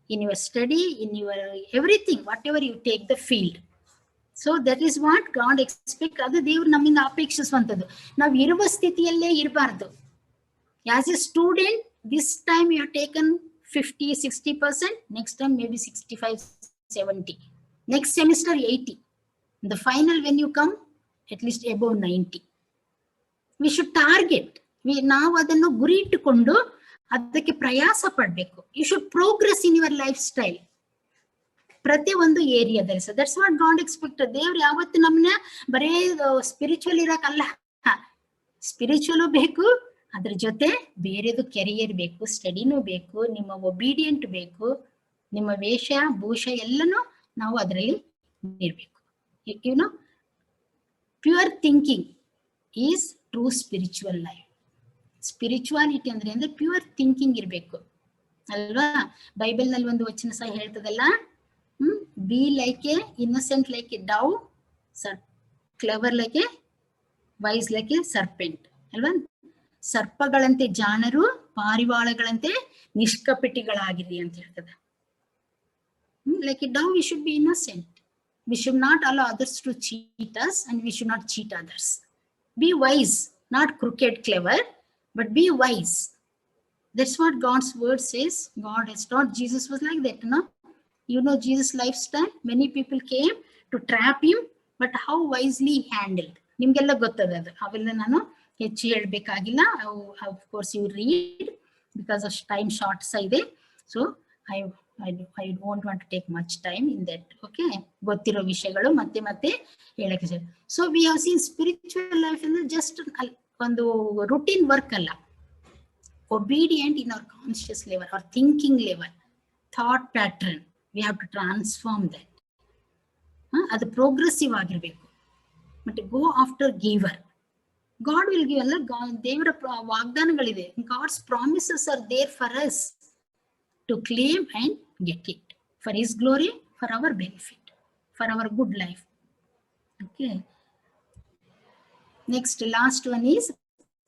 in your study, in your everything, whatever you take the field. So that is what God expects. ಅದು ದೇವ್ರು ನಮ್ಮಿಂದ ಅಪೇಕ್ಷಿಸುವಂಥದ್ದು. ನಾವು ಇರುವ ಸ್ಥಿತಿಯಲ್ಲೇ ಇರಬಾರ್ದು. As a student, this time you have taken 50-60%, next time maybe 65-70, next semester 80, the final when you come at least above 90. We should target. ನಾವು ಅದನ್ನು ಗುರಿ ಇಟ್ಟುಕೊಂಡು ಅದಕ್ಕೆ ಪ್ರಯಾಸ ಪಡ್ಬೇಕು. You should progress in your life style ಪ್ರತಿ ಒಂದು ಏರಿಯಾದಲ್ಲಿ. So that's what God expect. ದೇವ್ರು ಯಾವತ್ತು ನಮ್ಮನ್ನ ಬರೇ ಸ್ಪಿರಿಚುವಲ್ ಇರಕ್ಕಲ್ಲ, ಸ್ಪಿರಿಚುವಲ್ ಬೇಕು, ಅದ್ರ ಜೊತೆ ಬೇರೆದು ಕೆರಿಯರ್ ಬೇಕು, ಸ್ಟಡಿನೂ ಬೇಕು, ನಿಮ್ಮ ಒಬಿಡಿಯಂಟ್ ಬೇಕು, ನಿಮ್ಮ ವೇಷ ಭೂಷ ಎಲ್ಲನೂ ನಾವು ಅದರಲ್ಲಿ ಇರಬೇಕು. You know, pure thinking is true spiritual life. Spirituality ಅಂದ್ರೆ ಪ್ಯೂರ್ ಥಿಂಕಿಂಗ್ ಇರ್ಬೇಕು ಅಲ್ವಾ? ಬೈಬಲ್ ನಲ್ಲಿ ಒಂದು ವಚನ ಸಹ ಹೇಳ್ತದಲ್ಲ, be like a innocent like a dove, clever like a wise like a serpent ಅಲ್ವಾ? ಸರ್ಪಗಳಂತೆ ಜಾಣರು, ಪಾರಿವಾಳಗಳಂತೆ ನಿಷ್ಕಪಟಿಗಳಾಗಿರಿ ಅಂತ ಹೇಳ್ತದೆ. Like a dove, we should be innocent. We should not allow others to cheat us, and we should not cheat others. Be wise, not crooked, clever, but be wise. That's what God's word says. God has taught. Jesus was like that, no? You know Jesus' lifestyle. Many people came to trap him, but how wisely he handled. ನಿಮ್ಗೆಲ್ಲ ಗೊತ್ತದ ಅದು, ಅವೆಲ್ಲ ನಾನು ಹೆಚ್ಚು ಹೇಳ್ಬೇಕಾಗಿಲ್ಲ. Of course you read because of time shorts ಇದೆ. So I don't want to take much time in that. Okay, ಗೊತ್ತಿರೋ ವಿಷಯಗಳು ಮತ್ತೆ ಮತ್ತೆ ಹೇಳಕ್ಕೆ. So we have seen spiritual life ಅಂದ್ರೆ just ಒಂದು routine work ಅಲ್ಲ. Obedient in our conscious level, our thinking level, thought pattern, we have to transform that. ಅದು progressive ಆಗಿರ್ಬೇಕು. ಮತ್ತೆ go after giver. God will give ಅಲ್ಲ, ದೇವರ ವಾಗ್ದಾನಗಳಿದೆ. God's promises are there for us to claim and get it for his glory, for our benefit, for our good life. Okay, next last one is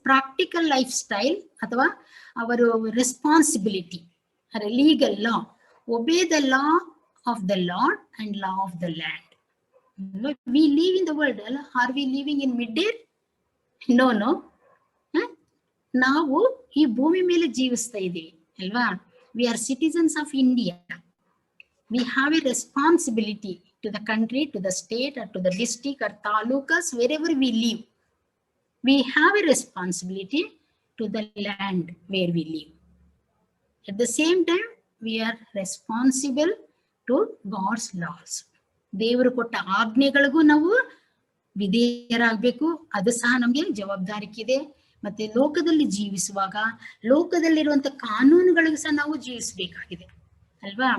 practical life style ಅಥವಾ ಅವರ responsibility, legal law. Obey the law of the Lord and law of the land. We live in the world. Are we living in mid-air? No. ನಾವು ಈ ಭೂಮಿ ಮೇಲೆ ಜೀವಿಸ್ತಾ ಇದ್ದೀವಿ ಅಲ್ವಾ? We are citizens of India. We have a responsibility to the country, to the state, or to the district or talukas, wherever we live. We have a responsibility to the land where we live. At the same time, we are responsible to God's laws. ದೇವರು ಕೊಟ್ಟ ಆಜ್ಞೆಗಳಿಗೂ ನಾವು ವಿಧೇಯರಾಗಬೇಕು. ಅದು ಸಹ ನಮ್ಗೆ ಜವಾಬ್ದಾರಿಕಿದೆ. ಮತ್ತೆ ಲೋಕದಲ್ಲಿ ಜೀವಿಸುವಾಗ ಲೋಕದಲ್ಲಿರುವಂತ ಕಾನೂನುಗಳಿಗೂ ಸಹ ನಾವು ಜೀವಿಸಬೇಕಾಗಿದೆ ಅಲ್ವಾ?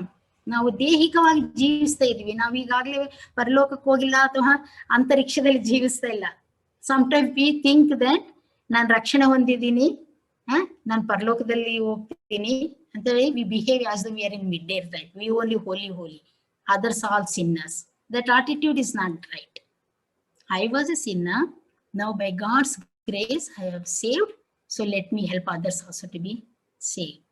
ನಾವು ದೈಹಿಕವಾಗಿ ಜೀವಿಸ್ತಾ ಇದೀವಿ, ನಾವು ಈಗಾಗ್ಲೇ ಪರಲೋಕಕ್ಕೆ ಹೋಗಿಲ್ಲ ಅಥವಾ ಅಂತರಿಕ್ಷದಲ್ಲಿ ಜೀವಿಸ್ತಾ ಇಲ್ಲ. ಸಮಟೈಮ್ ವಿ ಥಿಂಕ್ ದಟ್ ನಾನು ರಕ್ಷಣೆ ಹೊಂದಿದ್ದೀನಿ, ನಾನು ಪರಲೋಕದಲ್ಲಿ ಹೋಗ್ತೀನಿ ಅಂತ ಹೇಳಿ we behave as though we are in mid-air, right? We only holy, others all sinners. That attitude is not right. I was a sinner, now by God's grace I have saved, so let me help others also to be saved.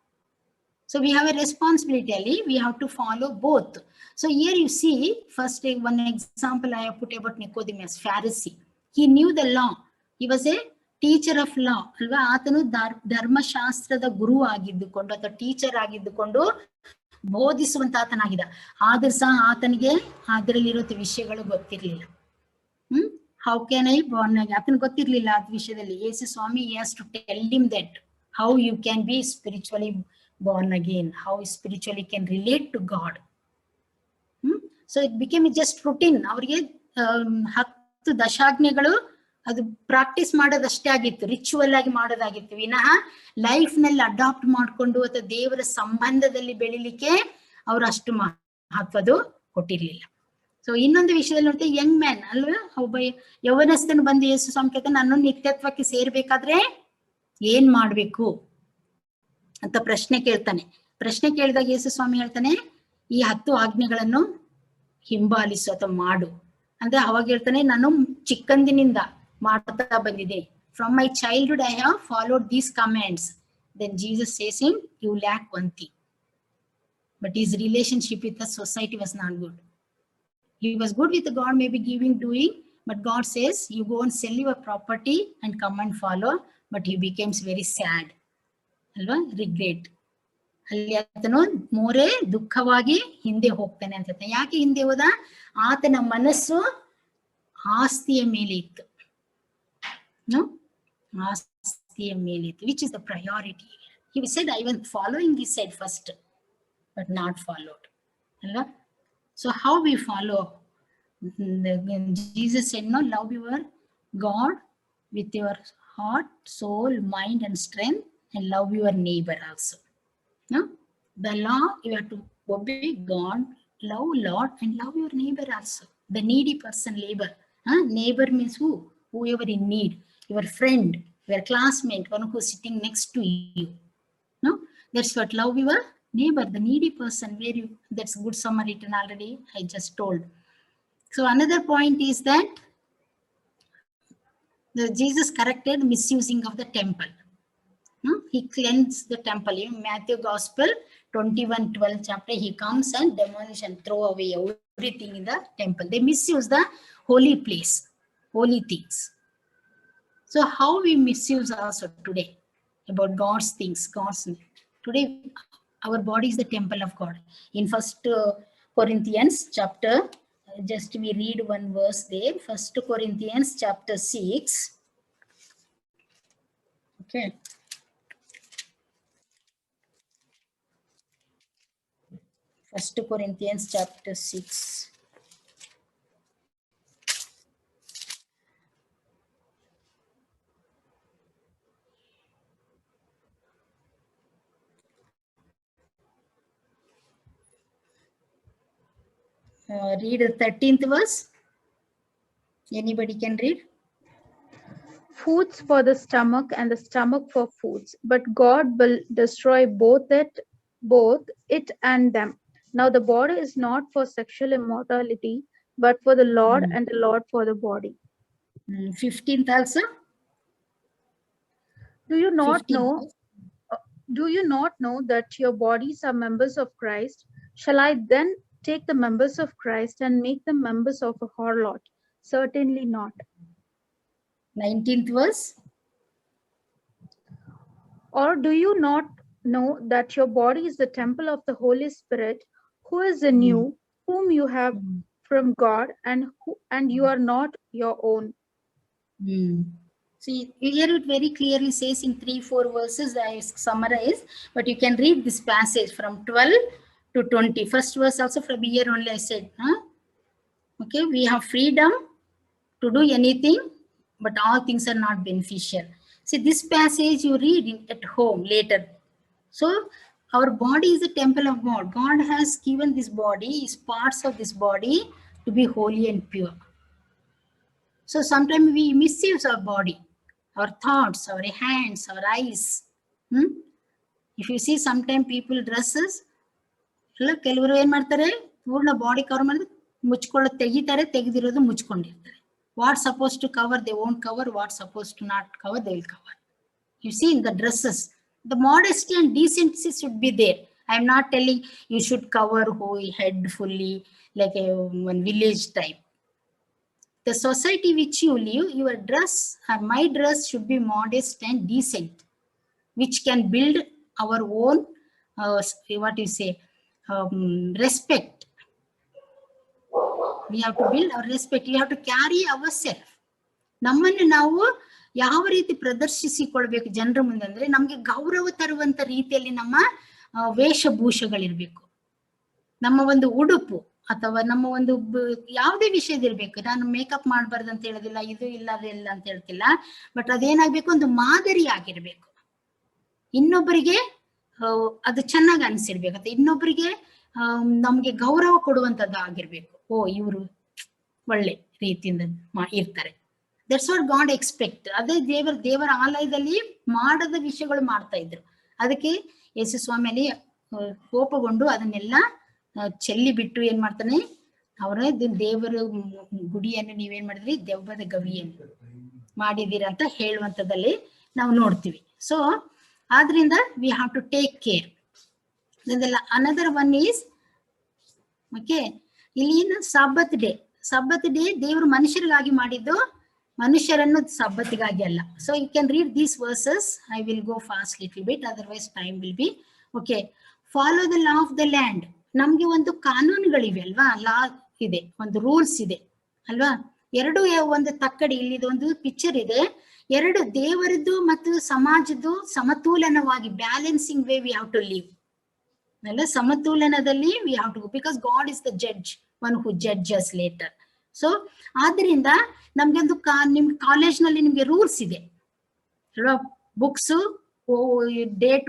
So we have a responsibility, we have to follow both. So here you see, first one example I have put about Nicodemus, Pharisee. He knew the law. He was a teacher of law ಅಲ್ವಾ? ಆತನು ಧರ್ಮಶಾಸ್ತ್ರದ ಗುರು ಆಗಿದ್ದುಕೊಂಡು ಅಥವಾ teacher ಆಗಿದ್ದುಕೊಂಡು ಬೋಧಿಸುವಂತ ಆತನಾಗಿದ್ದ. ಆದ್ರೂ ಸಹ ಆತನಿಗೆ ಅದರಲ್ಲಿರೋ ವಿಷಯಗಳು ಗೊತ್ತಿರ್ಲಿಲ್ಲ. How can I born again, ಆತನಿಗೆ ಗೊತ್ತಿರ್ಲಿಲ್ಲ ಅದ್ ವಿಷಯದಲ್ಲಿ. Yesu Swami has to tell him that how you can be spiritually born again, how spiritually can relate to God. So it became just routine. ಅವ್ರಿಗೆ 10 ದಶಾಜ್ಞೆಗಳು ಅದು ಪ್ರಾಕ್ಟೀಸ್ ಮಾಡೋದಷ್ಟೇ ಆಗಿತ್ತು, ರಿಚುವಲ್ ಆಗಿ ಮಾಡೋದಾಗಿತ್ತು. ವಿನಃ ಲೈಫ್ ನಲ್ಲಿ ಅಡಾಪ್ಟ್ ಮಾಡ್ಕೊಂಡು ಅಥವಾ ದೇವರ ಸಂಬಂಧದಲ್ಲಿ ಬೆಳಿಲಿಕ್ಕೆ ಅವ್ರು ಅಷ್ಟು ಮಹತ್ವದು ಕೊಟ್ಟಿರ್ಲಿಲ್ಲ. ಸೊ ಇನ್ನೊಂದು ವಿಷಯದಲ್ಲಿ ನೋಡ್ತೀವಿ, ಯಂಗ್ ಮ್ಯಾನ್ ಅಲ್ವಾ, ಒಬ್ಬ ಯೌವನಸ್ಥನು ಬಂದು ಯೇಸು ಸ್ವಾಮಿ ಕೇಳ್ತಾನೆ, ನಾನು ನಿತ್ಯತ್ವಕ್ಕೆ ಸೇರ್ಬೇಕಾದ್ರೆ ಏನ್ ಮಾಡ್ಬೇಕು ಅಂತ ಪ್ರಶ್ನೆ ಕೇಳ್ತಾನೆ. ಪ್ರಶ್ನೆ ಕೇಳಿದಾಗ ಯೇಸು ಸ್ವಾಮಿ ಹೇಳ್ತಾನೆ, ಈ 10 ಆಜ್ಞೆಗಳನ್ನು ಹಿಂಬಾಲಿಸು ಅಥವಾ ಮಾಡು ಅಂದ್ರೆ. ಅವಾಗ ಹೇಳ್ತಾನೆ, ನಾನು ಚಿಕ್ಕಂದಿನಿಂದ ಮಾಡ್ತಾ ಬಂದಿದೆ. From my childhood I have followed these commands. Then Jesus says him, you lack one thing. But his relationship with the society was not good. He was good with God, maybe giving, doing, but God says, you go and sell your property and come and follow. But he becomes very sad, alva, regret. ಅಲ್ಲಿ ಆತನು ಮೋರೆ ದುಃಖವಾಗಿ ಹಿಂದೆ ಹೋಗ್ತಾನೆ ಅಂತ. ಯಾಕೆ ಹಿಂದೆ ಹೋದ? ಆತನ ಮನಸ್ಸು ಆಸ್ತಿಯ ಮೇಲೆ ಇತ್ತು. ಆಸ್ತಿಯ ಮೇಲೆ ಇತ್ತು, which is the priority. He said, I was following, he said first, but not followed, alva. So how we follow? Jesus said, no, love your God with your heart, soul, mind and strength, and love your neighbor also. No, the law, you have to obey God, love Lord, and love your neighbor also. The needy person, neighbor. Neighbor means who? Whoever in need. Your friend, your classmate, one who is sitting next to you. No, that's what love your neighbor, the needy person. Where you, that's Good Samaritan already I just told. So another point is that Jesus corrected misusing of the temple. No? He cleansed the temple. In Matthew Gospel 21:12 chapter, he comes and demolish and throw away everything in the temple. They misuse the holy place, holy things. So how we misuse also today about God's things, today our body is the temple of God. In First Corinthians chapter, just we read one verse there. First Corinthians chapter 6. Okay. First Corinthians chapter 6. Read the 13th verse. Anybody can read? Foods for the stomach and the stomach for foods, but God will destroy both it and them. Now the body is not for sexual immorality, but for the Lord, and the Lord for the body. 15th also. Do you not 15th know? verse. Do you not know that your bodies are members of Christ? Shall I then take the members of Christ and make them members of a harlot? Certainly not. 19th verse. Or do you not know that your body is the temple of the Holy Spirit, who is in you, whom you have from God, and you are not your own? See, here it very clearly says in 3-4 verses, I summarize, but you can read this passage from 12 to 20. First verse also from here only I said, okay, we have freedom to do anything, but all things are not beneficial. See, this passage you read at home later. So our body is a temple of God. God has given this body, is parts of this body to be holy and pure. So sometimes we misuse our body, our thoughts, our hands, our eyes. If you see sometimes people dresses, ಕೆಲವರು ಏನ್ ಮಾಡ್ತಾರೆ ಪೂರ್ಣ body cover ಮಾಡಿದ್ರೆ ಮುಚ್ಕೊಳ್ಳೋದು ತೆಗಿತಾರೆ, ತೆಗೆದಿರೋದು ಮುಚ್ಕೊಂಡಿರ್ತಾರೆ. What supposed to cover they won't cover, what supposed to not cover they will cover. You see in the dresses, the modesty and decency should be there. I am not telling you should cover whole head fully like a one village type. The society which you live, your dress or my dress should be modest and decent, which can build our own respect. We have to build our respect. We have to carry ourselves. ನಮ್ಮನ್ನು ನಾವು ಯಾವ ರೀತಿ ಪ್ರದರ್ಶಿಸಿಕೊಳ್ಬೇಕು ಜನರ ಮುಂದೆ ಅಂದ್ರೆ ನಮ್ಗೆ ಗೌರವ ತರುವಂತ ರೀತಿಯಲ್ಲಿ ನಮ್ಮ ವೇಷಭೂಷಗಳಿರ್ಬೇಕು. ನಮ್ಮ ಒಂದು ಉಡುಪು ಅಥವಾ ನಮ್ಮ ಒಂದು ಯಾವುದೇ ವಿಷಯದಿರ್ಬೇಕು. ನಾನು ಮೇಕಪ್ ಮಾಡಬಾರ್ದು ಅಂತ ಹೇಳೋದಿಲ್ಲ, ಇದು ಇಲ್ಲ ಅದೆಲ್ಲ ಅಂತ ಹೇಳ್ತಿಲ್ಲ, ಬಟ್ ಅದೇನಾಗ್ಬೇಕು, ಒಂದು ಮಾದರಿ ಆಗಿರ್ಬೇಕು. ಇನ್ನೊಬ್ಬರಿಗೆ ಅದು ಚೆನ್ನಾಗಿ ಅನ್ಸಿರ್ಬೇಕು, ಅಥವಾ ಇನ್ನೊಬ್ಬರಿಗೆ ನಮ್ಗೆ ಗೌರವ ಕೊಡುವಂತದ್ದು ಆಗಿರ್ಬೇಕು. ಓ ಇವರು ಒಳ್ಳೆ ರೀತಿಯಿಂದ ಇರ್ತಾರೆ. That's what God expect. ಅದೇ ದೇವರ ಆಲಯದಲ್ಲಿ ಮಾಡದ ವಿಷಯಗಳು ಮಾಡ್ತಾ ಇದ್ರು. ಅದಕ್ಕೆ ಯೇಸು ಸ್ವಾಮಿಯಲ್ಲಿ ಕೋಪಗೊಂಡು ಅದನ್ನೆಲ್ಲ ಚೆಲ್ಲಿ ಬಿಟ್ಟು ಏನ್ ಮಾಡ್ತಾನೆ, ಅವರ ದೇವರ ಗುಡಿಯನ್ನು ನೀವೇನ್ ಮಾಡಿದ್ರಿ, ದೆವ್ವದ ಗವಿಯನ್ನು ಮಾಡಿದೀರ ಅಂತ ಹೇಳುವಂತದಲ್ಲಿ ನಾವು ನೋಡ್ತೀವಿ. ಸೊ ಆದ್ರಿಂದ we have to take care. Another one is okay, ಇಲ್ಲಿ ಸಬ್ಬತ್ ಡೇ ದೇವರು ಮನುಷ್ಯರಿಗಾಗಿ ಮಾಡಿದ್ದು, ಮನುಷ್ಯರನ್ನು ಸಬ್ಬತ್ತಿಗಾಗಿ ಅಲ್ಲ. So you can read these verses. I will go fast little bit, otherwise time will be okay. Follow the law of the land. ನಮ್ಗೆ ಒಂದು ಕಾನೂನುಗಳಿವೆ ಅಲ್ವಾ, ಲಾ ಇದೆ, ಒಂದು ರೂಲ್ಸ್ ಇದೆ ಅಲ್ವಾ. ಎರಡು ಒಂದು ತಕ್ಕಡಿ, ಇಲ್ಲಿದೊಂದು ಪಿಕ್ಚರ್ ಇದೆ. ಎರಡು ದೇವರದ್ದು ಮತ್ತು ಸಮಾಜದ್ದು ಸಮತೋಲನವಾಗಿ balancing way we have to live. ಅಲ್ಲ, ಸಮತೋಲನದಲ್ಲಿ we have to, because God is the judge, one who judges later. So ಆದ್ರಿಂದ ನಮ್ಗೆ ಒಂದು ನಿಮ್ ಕಾಲೇಜ್ ನಲ್ಲಿ ನಿಮ್ಗೆ ರೂಲ್ಸ್ ಇದೆ ಅಲ್ವಾ. ಬುಕ್ಸ್ ಡೇಟ್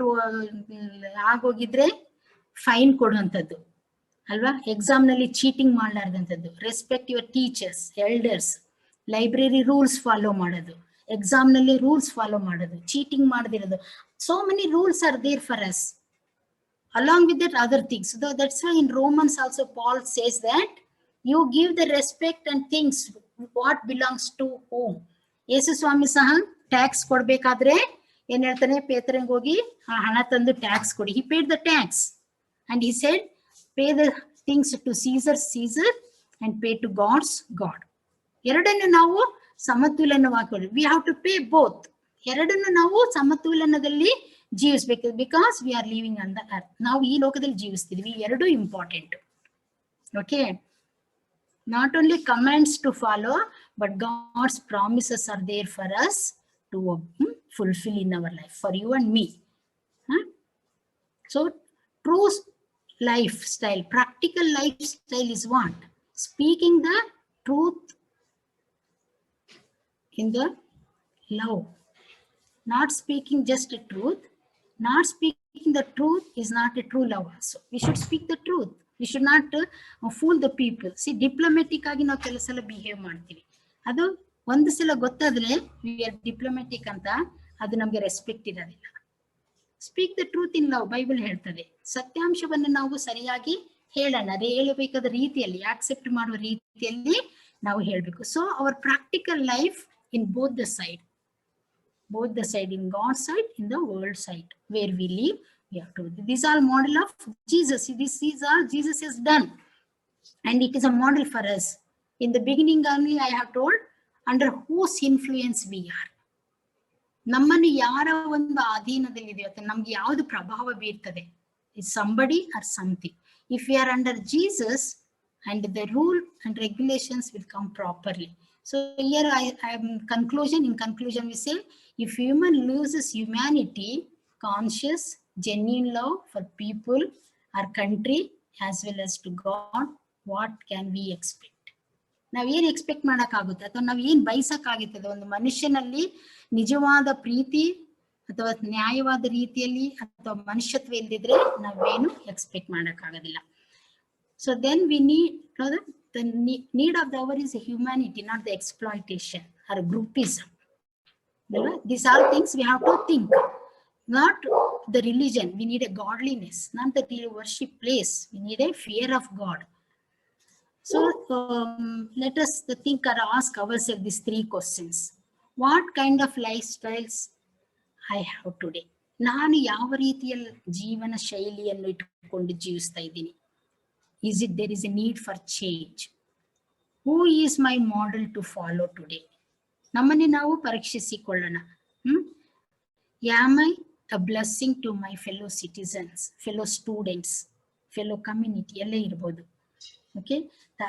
ಆಗೋಗಿದ್ರೆ ಫೈನ್ ಕೊಡುವಂಥದ್ದು ಅಲ್ವಾ. ಎಕ್ಸಾಮ್ ನಲ್ಲಿ ಚೀಟಿಂಗ್ ಮಾಡಲಾರ್ದಂಥದ್ದು, respect your teachers, elders, library rules follow ಮಾಡೋದು, ಎಕ್ಸಾಮ್ ನಲ್ಲಿ ರೂಲ್ಸ್ ಫಾಲೋ ಮಾಡೋದು, ಚೀಟಿಂಗ್ ಮಾಡದಿರೋದು. So many rules are there for us, along with that other things. So that's why in Romans also Paul says that you give the respect and things what belongs to whom. ಯೇಸು ಸ್ವಾಮಿ ಸಹ tax ಕೊಡ್ಬೇಕಾದ್ರೆ ಏನ್ ಹೇಳ್ತಾನೆ, ಪೇತ್ರನಿಗೆ ಹೋಗಿ ಆ ಹಣ ತಂದು tax ಕೊಡಿ. He paid the tax and he said, pay the things to Caesar Caesar and pay to God's God. ಎರಡನ್ನು ನಾವು ಸಮತೋಲನವಾಗಿ, we have to pay both. ಎರಡನ್ನು ನಾವು ಸಮತೋಲನದಲ್ಲಿ ಜೀವಿಸ್ಬೇಕು. Because we are living on the earth. ನಾವು ಈ ಲೋಕದಲ್ಲಿ ಜೀವಿಸ್ತಿದ್ವಿ. ಎರಡು important. Okay, not only commands to follow, but God's promises are there for us to fulfill in our life, for you and me. So true lifestyle, practical lifestyle is what? Speaking the truth in the love. Not speaking just the truth. Not speaking the truth is not a true love also. We should speak the truth. We should not fool the people. See, diplomatic ಆಗಿ ನಾವು ಕೆಲವು ಸಲ behave ಮಾಡ್ತೀವಿ. ಅದು ಒಂದು ಸಲ ಗೊತ್ತಾದ್ರೆ we are diplomatic ಅಂತ, ಅದು ನಮ್ಗೆ ರೆಸ್ಪೆಕ್ಟ್ ಇರೋದಿಲ್ಲ. Speak the truth in love, Bible ಹೇಳ್ತದೆ. ಸತ್ಯಾಂಶವನ್ನು ನಾವು ಸರಿಯಾಗಿ ಹೇಳೋಣ, ಹೇಳಬೇಕಾದ ರೀತಿಯಲ್ಲಿ, ಆಕ್ಸೆಪ್ಟ್ ಮಾಡುವ ರೀತಿಯಲ್ಲಿ ನಾವು ಹೇಳ್ಬೇಕು. So our practical life in both the side, in God's side, in the world side, where we live, we have to. These are model of Jesus. This is all Jesus has done, and it is a model for us. In the beginning only I have told under whose influence we are. ನಮ್ಮನ್ನು ಯಾರ ಒಂದು ಅಧೀನದಲ್ಲಿದೆ ಅಥವಾ ನಮ್ಗೆ ಯಾವುದು ಪ್ರಭಾವ ಬೀರ್ತದೆ, is somebody or something. If we are under Jesus, and the rule and regulations will come properly. So here in conclusion we say, if human loses humanity, conscious, genuine love for people, our country, as well as to God, what can we expect? ನಾವ್ ಏನ್ expect ಮಾಡಕ್ಕಾಗುತ್ತೆ, ಅಥವಾ ನಾವ್ ಏನ್ ಬಯಸಕ್ಕಾಗುತ್ತದೆ? ಒಂದು ಮನುಷ್ಯನಲ್ಲಿ ನಿಜವಾದ ಪ್ರೀತಿ ಅಥವಾ ನ್ಯಾಯವಾದ ರೀತಿಯಲ್ಲಿ ಅಥವಾ ಮನುಷ್ಯತ್ವ ಇಲ್ದಿದ್ರೆ ನಾವೇನು expect ಮಾಡಕ್ಕಾಗೋದಿಲ್ಲ. So then we need, the need of the hour is humanity, not the exploitation or groupism. These are things we have to think, not the religion. We need a godliness, not the worship place. We need a fear of God. So let us think or ask ourselves these three questions. What kind of lifestyles I have today? ನಾನು ಯಾವ ರೀತಿಯ ಜೀವನ ಶೈಲಿಯನ್ನು ಇಟ್ಟುಕೊಂಡು ಜೀವಿಸ್ತಾ ಇದ್ದೀನಿ? Is it there is a need for change? Who is my model to follow today? ನಮ್ಮನ್ನೇ ನಾವು ಪರೀಕ್ಷಿಸಿಕೊಳ್ಳೋಣ. Am I a blessing to my fellow citizens, fellow students, fellow community? ಎಲ್ಲ ಇರ್ಬೋದು. Okay,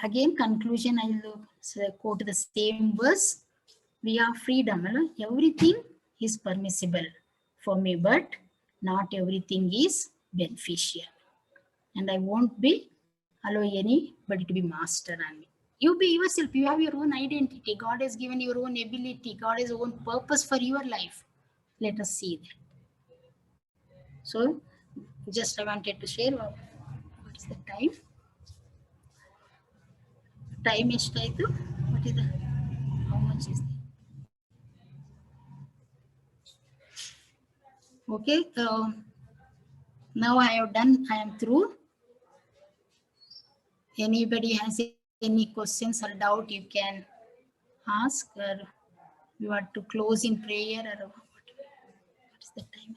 again conclusion, I will quote the same verse. We have freedom. Everything is permissible for me, but not everything is beneficial. And I won't be allow anybody to be master on me. You be yourself. You have your own identity. God has given your own ability. God has own purpose for your life. Let us see that. So just I wanted to share. What is the time? Time eshtayitu? What is the, how much is there? Okay, now I have done, I am through. Anybody has any questions or doubt, you can ask, or you want to close in prayer, or what is the time?